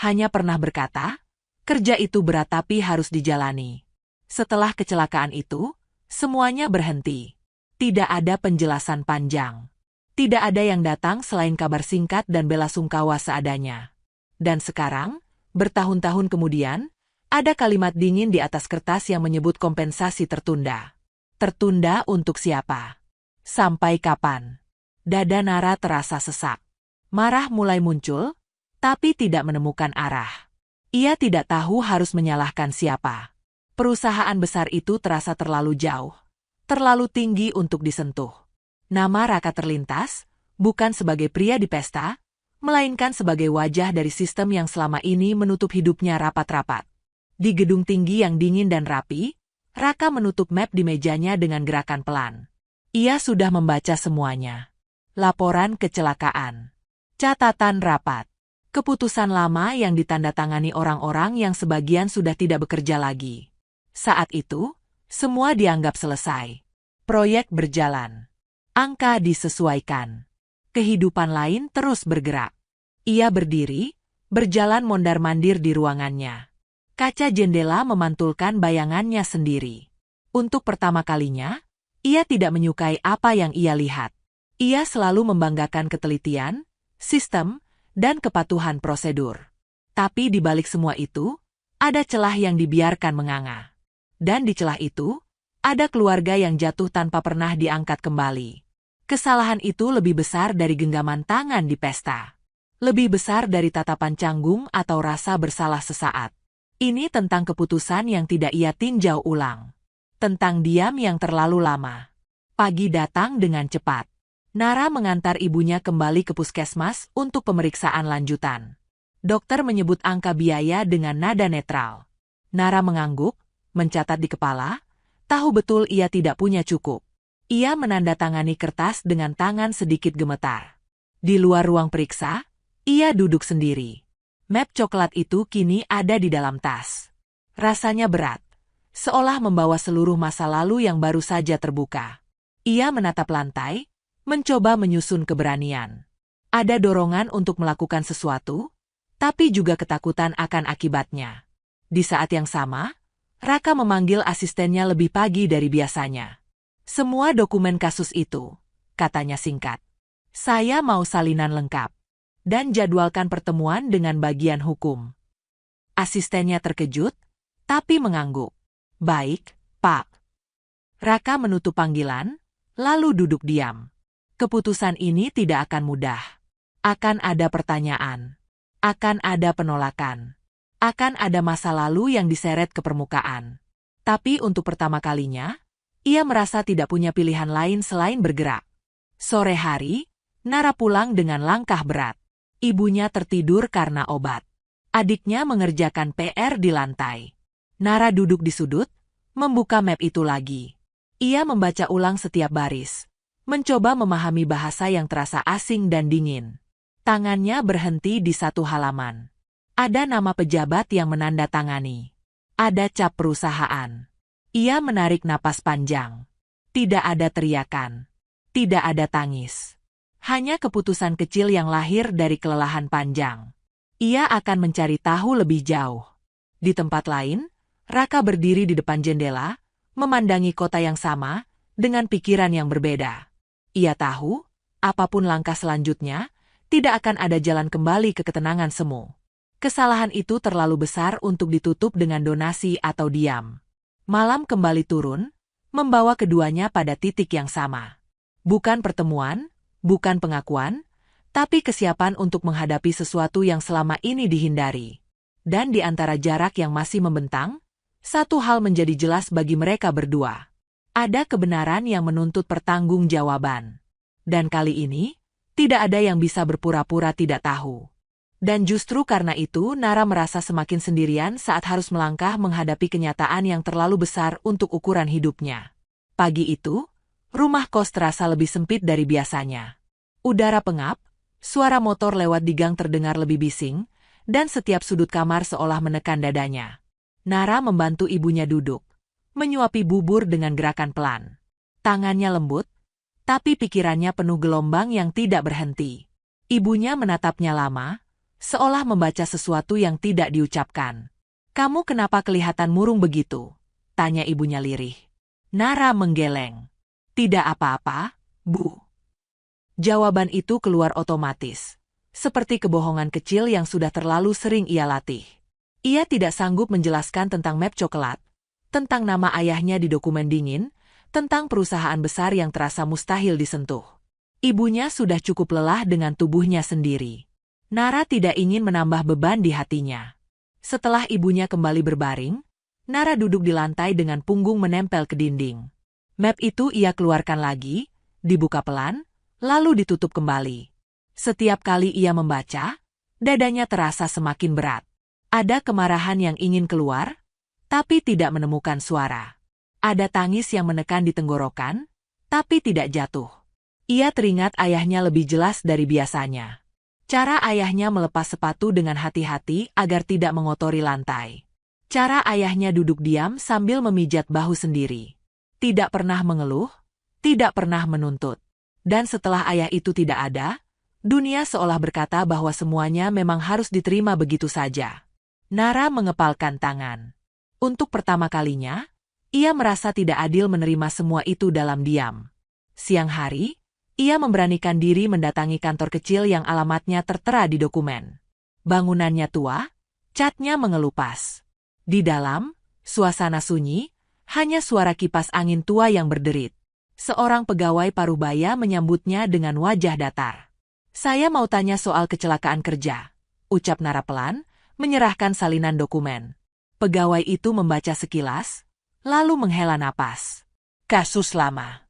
Hanya pernah berkata, kerja itu berat tapi harus dijalani. Setelah kecelakaan itu, semuanya berhenti. Tidak ada penjelasan panjang. Tidak ada yang datang selain kabar singkat dan bela sungkawa seadanya. Dan sekarang, bertahun-tahun kemudian, ada kalimat dingin di atas kertas yang menyebut kompensasi tertunda. Tertunda untuk siapa? Sampai kapan? Dada Nara terasa sesak. Marah mulai muncul, tapi tidak menemukan arah. Ia tidak tahu harus menyalahkan siapa. Perusahaan besar itu terasa terlalu jauh, terlalu tinggi untuk disentuh. Nama Raka terlintas, bukan sebagai pria di pesta, melainkan sebagai wajah dari sistem yang selama ini menutup hidupnya rapat-rapat. Di gedung tinggi yang dingin dan rapi, Raka menutup map di mejanya dengan gerakan pelan. Ia sudah membaca semuanya. Laporan kecelakaan. Catatan rapat. Keputusan lama yang ditandatangani orang-orang yang sebagian sudah tidak bekerja lagi. Saat itu, semua dianggap selesai. Proyek berjalan. Angka disesuaikan. Kehidupan lain terus bergerak. Ia berdiri, berjalan mondar-mandir di ruangannya. Kaca jendela memantulkan bayangannya sendiri. Untuk pertama kalinya, ia tidak menyukai apa yang ia lihat. Ia selalu membanggakan ketelitian, sistem, dan kepatuhan prosedur. Tapi di balik semua itu, ada celah yang dibiarkan menganga. Dan di celah itu, ada keluarga yang jatuh tanpa pernah diangkat kembali. Kesalahan itu lebih besar dari genggaman tangan di pesta. Lebih besar dari tatapan canggung atau rasa bersalah sesaat. Ini tentang keputusan yang tidak ia tinjau ulang. Tentang diam yang terlalu lama. Pagi datang dengan cepat. Nara mengantar ibunya kembali ke puskesmas untuk pemeriksaan lanjutan. Dokter menyebut angka biaya dengan nada netral. Nara mengangguk, mencatat di kepala, tahu betul ia tidak punya cukup. Ia menandatangani kertas dengan tangan sedikit gemetar. Di luar ruang periksa, ia duduk sendiri. Map coklat itu kini ada di dalam tas. Rasanya berat, seolah membawa seluruh masa lalu yang baru saja terbuka. Ia menatap lantai, mencoba menyusun keberanian. Ada dorongan untuk melakukan sesuatu, tapi juga ketakutan akan akibatnya. Di saat yang sama, Raka memanggil asistennya lebih pagi dari biasanya. Semua dokumen kasus itu, katanya singkat. Saya mau salinan lengkap. Dan jadwalkan pertemuan dengan bagian hukum. Asistennya terkejut, tapi mengangguk. Baik, Pak. Raka menutup panggilan, lalu duduk diam. Keputusan ini tidak akan mudah. Akan ada pertanyaan. Akan ada penolakan. Akan ada masa lalu yang diseret ke permukaan. Tapi untuk pertama kalinya, ia merasa tidak punya pilihan lain selain bergerak. Sore hari, Nara pulang dengan langkah berat. Ibunya tertidur karena obat. Adiknya mengerjakan PR di lantai. Nara duduk di sudut, membuka map itu lagi. Ia membaca ulang setiap baris, mencoba memahami bahasa yang terasa asing dan dingin. Tangannya berhenti di satu halaman. Ada nama pejabat yang menandatangani. Ada cap perusahaan. Ia menarik napas panjang. Tidak ada teriakan. Tidak ada tangis. Hanya keputusan kecil yang lahir dari kelelahan panjang. Ia akan mencari tahu lebih jauh. Di tempat lain, Raka berdiri di depan jendela, memandangi kota yang sama, dengan pikiran yang berbeda. Ia tahu, apapun langkah selanjutnya, tidak akan ada jalan kembali ke ketenangan semu. Kesalahan itu terlalu besar untuk ditutup dengan donasi atau diam. Malam kembali turun, membawa keduanya pada titik yang sama. Bukan pertemuan, bukan pengakuan, tapi kesiapan untuk menghadapi sesuatu yang selama ini dihindari. Dan di antara jarak yang masih membentang, satu hal menjadi jelas bagi mereka berdua. Ada kebenaran yang menuntut pertanggungjawaban. Dan kali ini, tidak ada yang bisa berpura-pura tidak tahu. Dan justru karena itu Nara merasa semakin sendirian saat harus melangkah menghadapi kenyataan yang terlalu besar untuk ukuran hidupnya. Pagi itu, rumah kos terasa lebih sempit dari biasanya. Udara pengap, suara motor lewat di gang terdengar lebih bising, dan setiap sudut kamar seolah menekan dadanya. Nara membantu ibunya duduk, menyuapi bubur dengan gerakan pelan. Tangannya lembut, tapi pikirannya penuh gelombang yang tidak berhenti. Ibunya menatapnya lama, seolah membaca sesuatu yang tidak diucapkan. "Kamu kenapa kelihatan murung begitu?" tanya ibunya lirih. Nara menggeleng. "Tidak apa-apa, Bu." Jawaban itu keluar otomatis, seperti kebohongan kecil yang sudah terlalu sering ia latih. Ia tidak sanggup menjelaskan tentang map coklat, tentang nama ayahnya di dokumen dingin, tentang perusahaan besar yang terasa mustahil disentuh. Ibunya sudah cukup lelah dengan tubuhnya sendiri. Nara tidak ingin menambah beban di hatinya. Setelah ibunya kembali berbaring, Nara duduk di lantai dengan punggung menempel ke dinding. Map itu ia keluarkan lagi, dibuka pelan, lalu ditutup kembali. Setiap kali ia membaca, dadanya terasa semakin berat. Ada kemarahan yang ingin keluar, tapi tidak menemukan suara. Ada tangis yang menekan di tenggorokan, tapi tidak jatuh. Ia teringat ayahnya lebih jelas dari biasanya. Cara ayahnya melepas sepatu dengan hati-hati agar tidak mengotori lantai. Cara ayahnya duduk diam sambil memijat bahu sendiri. Tidak pernah mengeluh, tidak pernah menuntut. Dan setelah ayah itu tidak ada, dunia seolah berkata bahwa semuanya memang harus diterima begitu saja. Nara mengepalkan tangan. Untuk pertama kalinya, ia merasa tidak adil menerima semua itu dalam diam. Siang hari, ia memberanikan diri mendatangi kantor kecil yang alamatnya tertera di dokumen. Bangunannya tua, catnya mengelupas. Di dalam, suasana sunyi, hanya suara kipas angin tua yang berderit. Seorang pegawai parubaya menyambutnya dengan wajah datar. "Saya mau tanya soal kecelakaan kerja," ucap Nara pelan, menyerahkan salinan dokumen. Pegawai itu membaca sekilas, lalu menghela napas. "Kasus lama.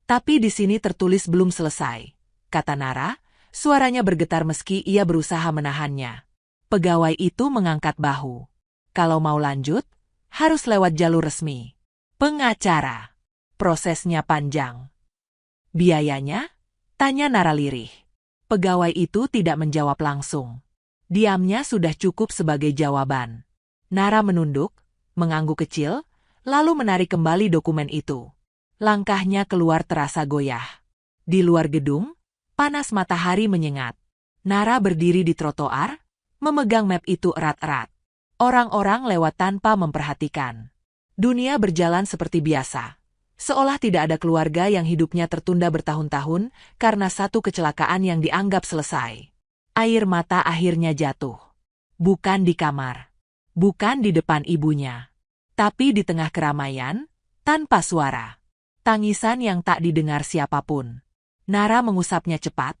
Tapi di sini tertulis belum selesai," kata Nara, suaranya bergetar meski ia berusaha menahannya. Pegawai itu mengangkat bahu. "Kalau mau lanjut, harus lewat jalur resmi. Pengacara. Prosesnya panjang." "Biayanya?" tanya Nara lirih. Pegawai itu tidak menjawab langsung. Diamnya sudah cukup sebagai jawaban. Nara menunduk, mengangguk kecil, lalu menarik kembali dokumen itu. Langkahnya keluar terasa goyah. Di luar gedung, panas matahari menyengat. Nara berdiri di trotoar, memegang map itu erat-erat. Orang-orang lewat tanpa memperhatikan. Dunia berjalan seperti biasa. Seolah tidak ada keluarga yang hidupnya tertunda bertahun-tahun karena satu kecelakaan yang dianggap selesai. Air mata akhirnya jatuh. Bukan di kamar. Bukan di depan ibunya. Tapi di tengah keramaian, tanpa suara. Tangisan yang tak didengar siapapun. Nara mengusapnya cepat,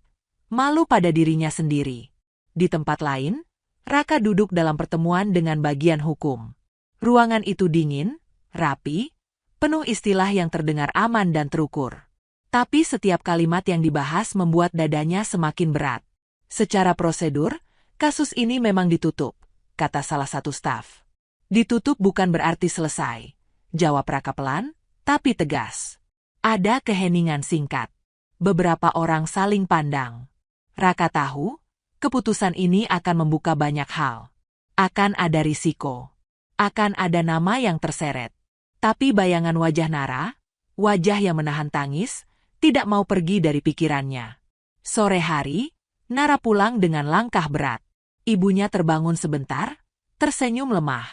malu pada dirinya sendiri. Di tempat lain, Raka duduk dalam pertemuan dengan bagian hukum. Ruangan itu dingin, rapi, penuh istilah yang terdengar aman dan terukur. Tapi setiap kalimat yang dibahas membuat dadanya semakin berat. Secara prosedur, kasus ini memang ditutup, kata salah satu staf. Ditutup bukan berarti selesai, jawab Raka pelan, tapi tegas. Ada keheningan singkat. Beberapa orang saling pandang. Raka tahu, keputusan ini akan membuka banyak hal. Akan ada risiko. Akan ada nama yang terseret. Tapi bayangan wajah Nara, wajah yang menahan tangis, tidak mau pergi dari pikirannya. Sore hari, Nara pulang dengan langkah berat. Ibunya terbangun sebentar, tersenyum lemah.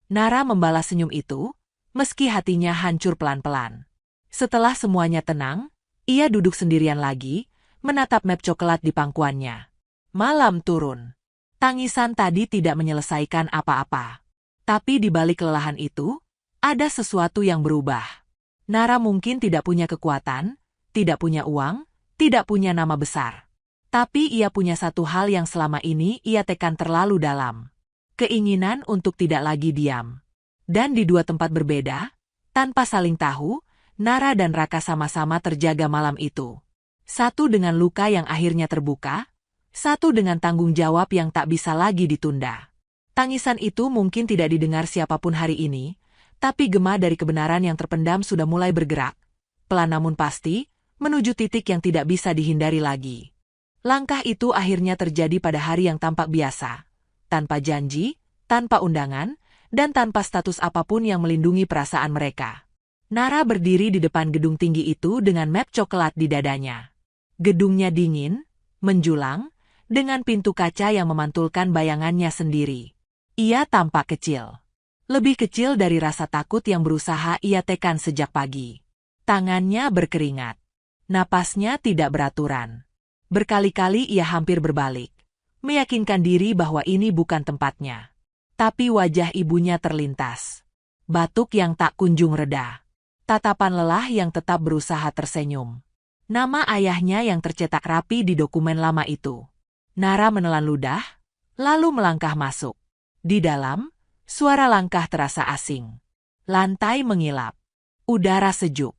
Nara membalas senyum itu, meski hatinya hancur pelan-pelan. Setelah semuanya tenang, ia duduk sendirian lagi, menatap map coklat di pangkuannya. Malam turun. Tangisan tadi tidak menyelesaikan apa-apa. Tapi di balik kelelahan itu, ada sesuatu yang berubah. Nara mungkin tidak punya kekuatan, tidak punya uang, tidak punya nama besar. Tapi ia punya satu hal yang selama ini ia tekan terlalu dalam. Keinginan untuk tidak lagi diam. Dan di dua tempat berbeda, tanpa saling tahu, Nara dan Raka sama-sama terjaga malam itu. Satu dengan luka yang akhirnya terbuka, satu dengan tanggung jawab yang tak bisa lagi ditunda. Tangisan itu mungkin tidak didengar siapapun hari ini, tapi gema dari kebenaran yang terpendam sudah mulai bergerak. Pelan namun pasti, menuju titik yang tidak bisa dihindari lagi. Langkah itu akhirnya terjadi pada hari yang tampak biasa. Tanpa janji, tanpa undangan, dan tanpa status apapun yang melindungi perasaan mereka. Nara berdiri di depan gedung tinggi itu dengan map coklat di dadanya. Gedungnya dingin, menjulang, dengan pintu kaca yang memantulkan bayangannya sendiri. Ia tampak kecil. Lebih kecil dari rasa takut yang berusaha ia tekan sejak pagi. Tangannya berkeringat. Napasnya tidak beraturan. Berkali-kali ia hampir berbalik, meyakinkan diri bahwa ini bukan tempatnya. Tapi wajah ibunya terlintas. Batuk yang tak kunjung reda. Tatapan lelah yang tetap berusaha tersenyum. Nama ayahnya yang tercetak rapi di dokumen lama itu. Nara menelan ludah, lalu melangkah masuk. Di dalam, suara langkah terasa asing. Lantai mengilap. Udara sejuk.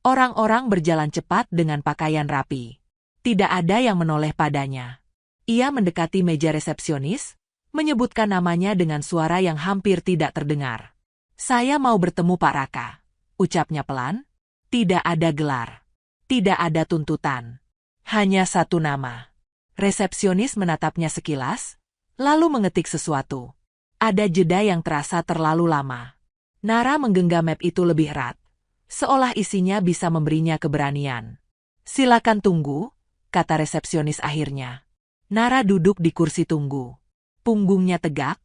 Orang-orang berjalan cepat dengan pakaian rapi. Tidak ada yang menoleh padanya. Ia mendekati meja resepsionis, menyebutkan namanya dengan suara yang hampir tidak terdengar. Saya mau bertemu Pak Raka, ucapnya pelan. Tidak ada gelar. Tidak ada tuntutan. Hanya satu nama. Resepsionis menatapnya sekilas, lalu mengetik sesuatu. Ada jeda yang terasa terlalu lama. Nara menggenggam map itu lebih erat. Seolah isinya bisa memberinya keberanian. Silakan tunggu, kata resepsionis akhirnya. Nara duduk di kursi tunggu. Punggungnya tegak,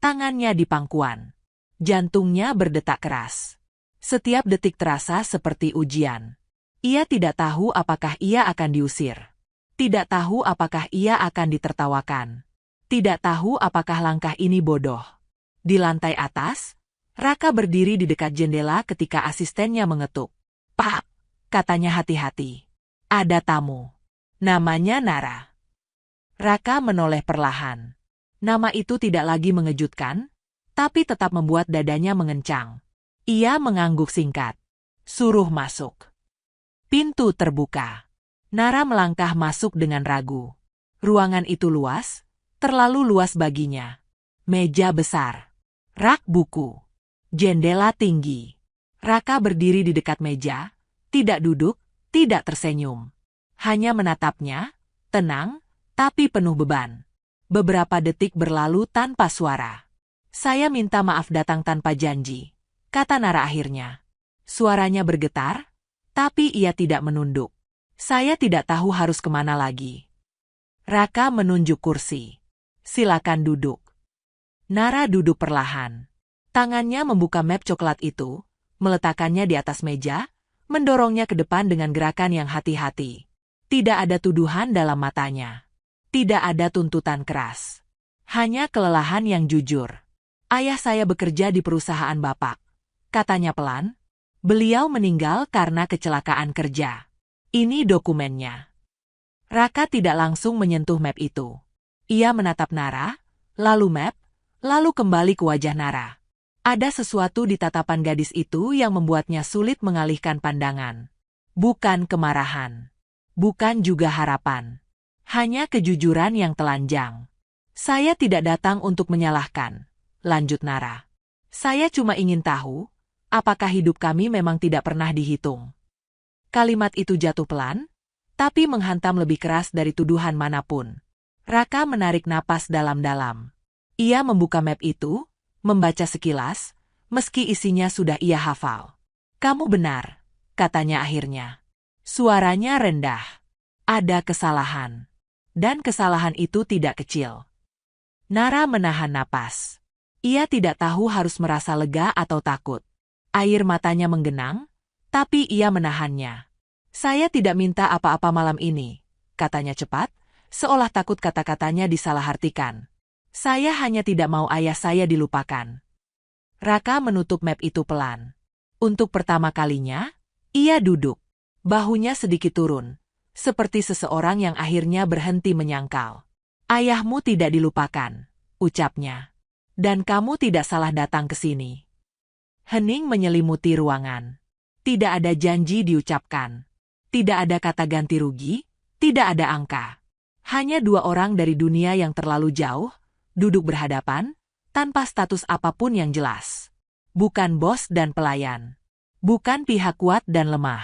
tangannya di pangkuan. Jantungnya berdetak keras. Setiap detik terasa seperti ujian. Ia tidak tahu apakah ia akan diusir. Tidak tahu apakah ia akan ditertawakan. Tidak tahu apakah langkah ini bodoh. Di lantai atas, Raka berdiri di dekat jendela ketika asistennya mengetuk. Pak, katanya hati-hati. Ada tamu. Namanya Nara. Raka menoleh perlahan. Nama itu tidak lagi mengejutkan, tapi tetap membuat dadanya mengencang. Ia mengangguk singkat. Suruh masuk. Pintu terbuka. Nara melangkah masuk dengan ragu. Ruangan itu luas, terlalu luas baginya. Meja besar. Rak buku. Jendela tinggi. Raka berdiri di dekat meja, tidak duduk, tidak tersenyum. Hanya menatapnya, tenang, tapi penuh beban. Beberapa detik berlalu tanpa suara. Saya minta maaf datang tanpa janji, kata Nara akhirnya. Suaranya bergetar, tapi ia tidak menunduk. Saya tidak tahu harus kemana lagi. Raka menunjuk kursi. Silakan duduk. Nara duduk perlahan. Tangannya membuka map coklat itu, meletakkannya di atas meja, mendorongnya ke depan dengan gerakan yang hati-hati. Tidak ada tuduhan dalam matanya. Tidak ada tuntutan keras. Hanya kelelahan yang jujur. Ayah saya bekerja di perusahaan Bapak, katanya pelan. Beliau meninggal karena kecelakaan kerja. Ini dokumennya. Raka tidak langsung menyentuh map itu. Ia menatap Nara, lalu map, lalu kembali ke wajah Nara. Ada sesuatu di tatapan gadis itu yang membuatnya sulit mengalihkan pandangan. Bukan kemarahan. Bukan juga harapan. Hanya kejujuran yang telanjang. Saya tidak datang untuk menyalahkan, lanjut Nara. Saya cuma ingin tahu, apakah hidup kami memang tidak pernah dihitung. Kalimat itu jatuh pelan, tapi menghantam lebih keras dari tuduhan manapun. Raka menarik napas dalam-dalam. Ia membuka map itu, membaca sekilas, meski isinya sudah ia hafal. Kamu benar, katanya akhirnya. Suaranya rendah. Ada kesalahan. Dan kesalahan itu tidak kecil. Nara menahan napas. Ia tidak tahu harus merasa lega atau takut. Air matanya menggenang, tapi ia menahannya. Saya tidak minta apa-apa malam ini, katanya cepat, seolah takut kata-katanya disalahartikan. Saya hanya tidak mau ayah saya dilupakan. Raka menutup map itu pelan. Untuk pertama kalinya, ia duduk. Bahunya sedikit turun, seperti seseorang yang akhirnya berhenti menyangkal. Ayahmu tidak dilupakan, ucapnya. Dan kamu tidak salah datang ke sini. Hening menyelimuti ruangan. Tidak ada janji diucapkan. Tidak ada kata ganti rugi, tidak ada angka. Hanya dua orang dari dunia yang terlalu jauh, duduk berhadapan, tanpa status apapun yang jelas. Bukan bos dan pelayan. Bukan pihak kuat dan lemah.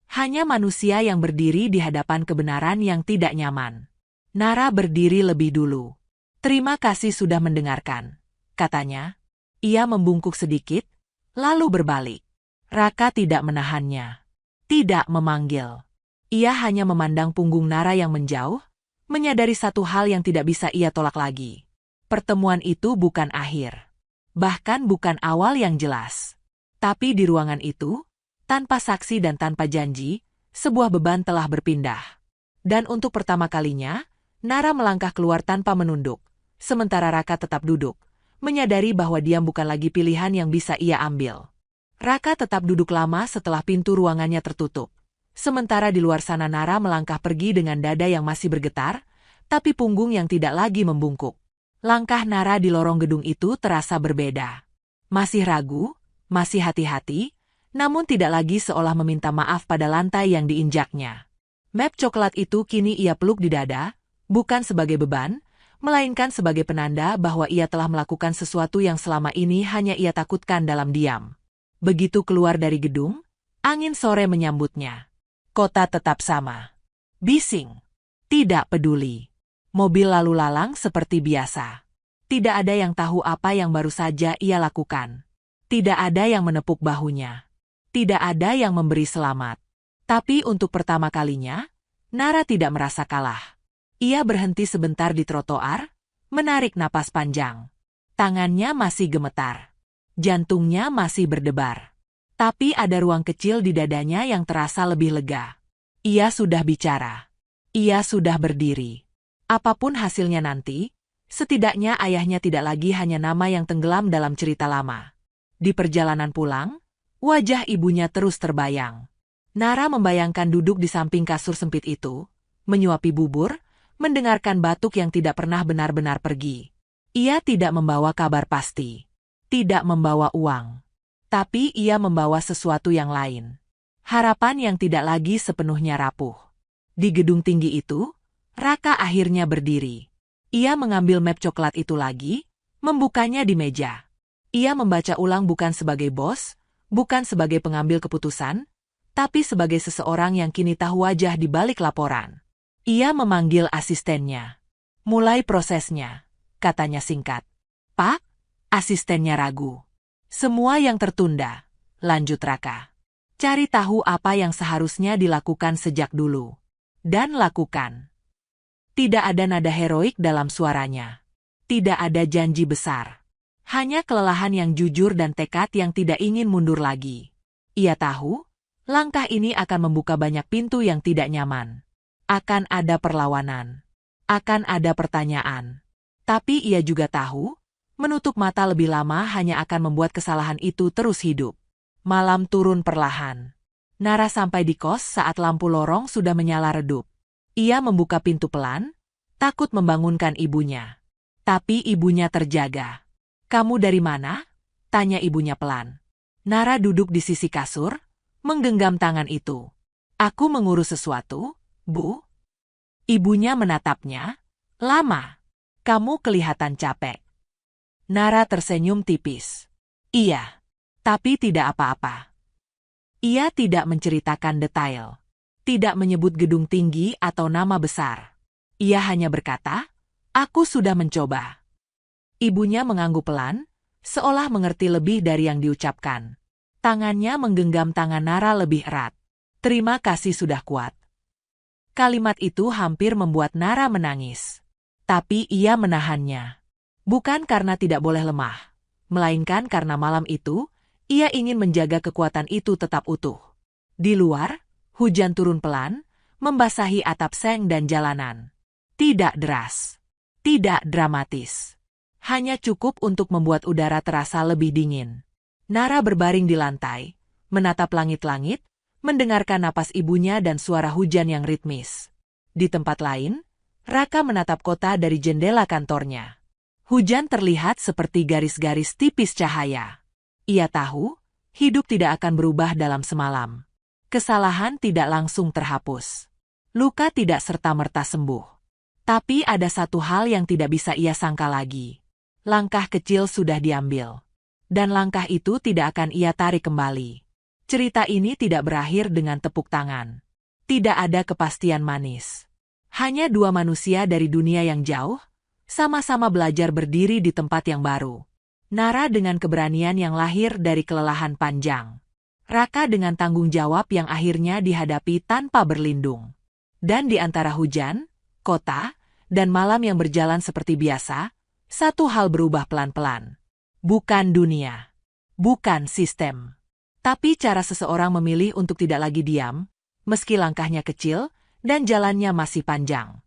Hanya manusia yang berdiri di hadapan kebenaran yang tidak nyaman. Nara berdiri lebih dulu. Terima kasih sudah mendengarkan, katanya. Ia membungkuk sedikit, lalu berbalik. Raka tidak menahannya. Tidak memanggil. Ia hanya memandang punggung Nara yang menjauh, menyadari satu hal yang tidak bisa ia tolak lagi. Pertemuan itu bukan akhir. Bahkan bukan awal yang jelas. Tapi di ruangan itu, tanpa saksi dan tanpa janji, sebuah beban telah berpindah. Dan untuk pertama kalinya, Nara melangkah keluar tanpa menunduk, sementara Raka tetap duduk, menyadari bahwa diam bukan lagi pilihan yang bisa ia ambil. Raka tetap duduk lama setelah pintu ruangannya tertutup. Sementara di luar sana Nara melangkah pergi dengan dada yang masih bergetar, tapi punggung yang tidak lagi membungkuk. Langkah Nara di lorong gedung itu terasa berbeda. Masih ragu, masih hati-hati, namun tidak lagi seolah meminta maaf pada lantai yang diinjaknya. Map coklat itu kini ia peluk di dada, bukan sebagai beban, melainkan sebagai penanda bahwa ia telah melakukan sesuatu yang selama ini hanya ia takutkan dalam diam. Begitu keluar dari gedung, angin sore menyambutnya. Kota tetap sama. Bising. Tidak peduli. Mobil lalu lalang seperti biasa. Tidak ada yang tahu apa yang baru saja ia lakukan. Tidak ada yang menepuk bahunya. Tidak ada yang memberi selamat. Tapi untuk pertama kalinya, Nara tidak merasa kalah. Ia berhenti sebentar di trotoar, menarik napas panjang. Tangannya masih gemetar. Jantungnya masih berdebar. Tapi ada ruang kecil di dadanya yang terasa lebih lega. Ia sudah bicara. Ia sudah berdiri. Apapun hasilnya nanti, setidaknya ayahnya tidak lagi hanya nama yang tenggelam dalam cerita lama. Di perjalanan pulang, wajah ibunya terus terbayang. Nara membayangkan duduk di samping kasur sempit itu, menyuapi bubur, mendengarkan batuk yang tidak pernah benar-benar pergi. Ia tidak membawa kabar pasti. Tidak membawa uang. Tapi ia membawa sesuatu yang lain. Harapan yang tidak lagi sepenuhnya rapuh. Di gedung tinggi itu, Raka akhirnya berdiri. Ia mengambil map coklat itu lagi, membukanya di meja. Ia membaca ulang bukan sebagai bos, bukan sebagai pengambil keputusan, tapi sebagai seseorang yang kini tahu wajah di balik laporan. Ia memanggil asistennya. Mulai prosesnya, katanya singkat. Pak, asistennya ragu. Semua yang tertunda, lanjut Raka. Cari tahu apa yang seharusnya dilakukan sejak dulu. Dan lakukan. Tidak ada nada heroik dalam suaranya. Tidak ada janji besar. Hanya kelelahan yang jujur dan tekad yang tidak ingin mundur lagi. Ia tahu, langkah ini akan membuka banyak pintu yang tidak nyaman. Akan ada perlawanan. Akan ada pertanyaan. Tapi ia juga tahu, menutup mata lebih lama hanya akan membuat kesalahan itu terus hidup. Malam turun perlahan. Nara sampai di kos saat lampu lorong sudah menyala redup. Ia membuka pintu pelan, takut membangunkan ibunya. Tapi ibunya terjaga. Kamu dari mana? Tanya ibunya pelan. Nara duduk di sisi kasur, menggenggam tangan itu. Aku mengurus sesuatu, Bu. Ibunya menatapnya. Lama. Kamu kelihatan capek. Nara tersenyum tipis. Iya. Tapi tidak apa-apa. Ia tidak menceritakan detail. Tidak menyebut gedung tinggi atau nama besar. Ia hanya berkata, aku sudah mencoba. Ibunya mengangguk pelan, seolah mengerti lebih dari yang diucapkan. Tangannya menggenggam tangan Nara lebih erat. Terima kasih sudah kuat. Kalimat itu hampir membuat Nara menangis. Tapi ia menahannya. Bukan karena tidak boleh lemah, melainkan karena malam itu, ia ingin menjaga kekuatan itu tetap utuh. Di luar, hujan turun pelan, membasahi atap seng dan jalanan. Tidak deras. Tidak dramatis. Hanya cukup untuk membuat udara terasa lebih dingin. Nara berbaring di lantai, menatap langit-langit, mendengarkan napas ibunya dan suara hujan yang ritmis. Di tempat lain, Raka menatap kota dari jendela kantornya. Hujan terlihat seperti garis-garis tipis cahaya. Ia tahu, hidup tidak akan berubah dalam semalam. Kesalahan tidak langsung terhapus. Luka tidak serta-merta sembuh. Tapi ada satu hal yang tidak bisa ia sangka lagi. Langkah kecil sudah diambil. Dan langkah itu tidak akan ia tarik kembali. Cerita ini tidak berakhir dengan tepuk tangan. Tidak ada kepastian manis. Hanya dua manusia dari dunia yang jauh, sama-sama belajar berdiri di tempat yang baru. Nara dengan keberanian yang lahir dari kelelahan panjang. Raka dengan tanggung jawab yang akhirnya dihadapi tanpa berlindung. Dan di antara hujan, kota, dan malam yang berjalan seperti biasa, satu hal berubah pelan-pelan. Bukan dunia. Bukan sistem. Tapi cara seseorang memilih untuk tidak lagi diam, meski langkahnya kecil, dan jalannya masih panjang.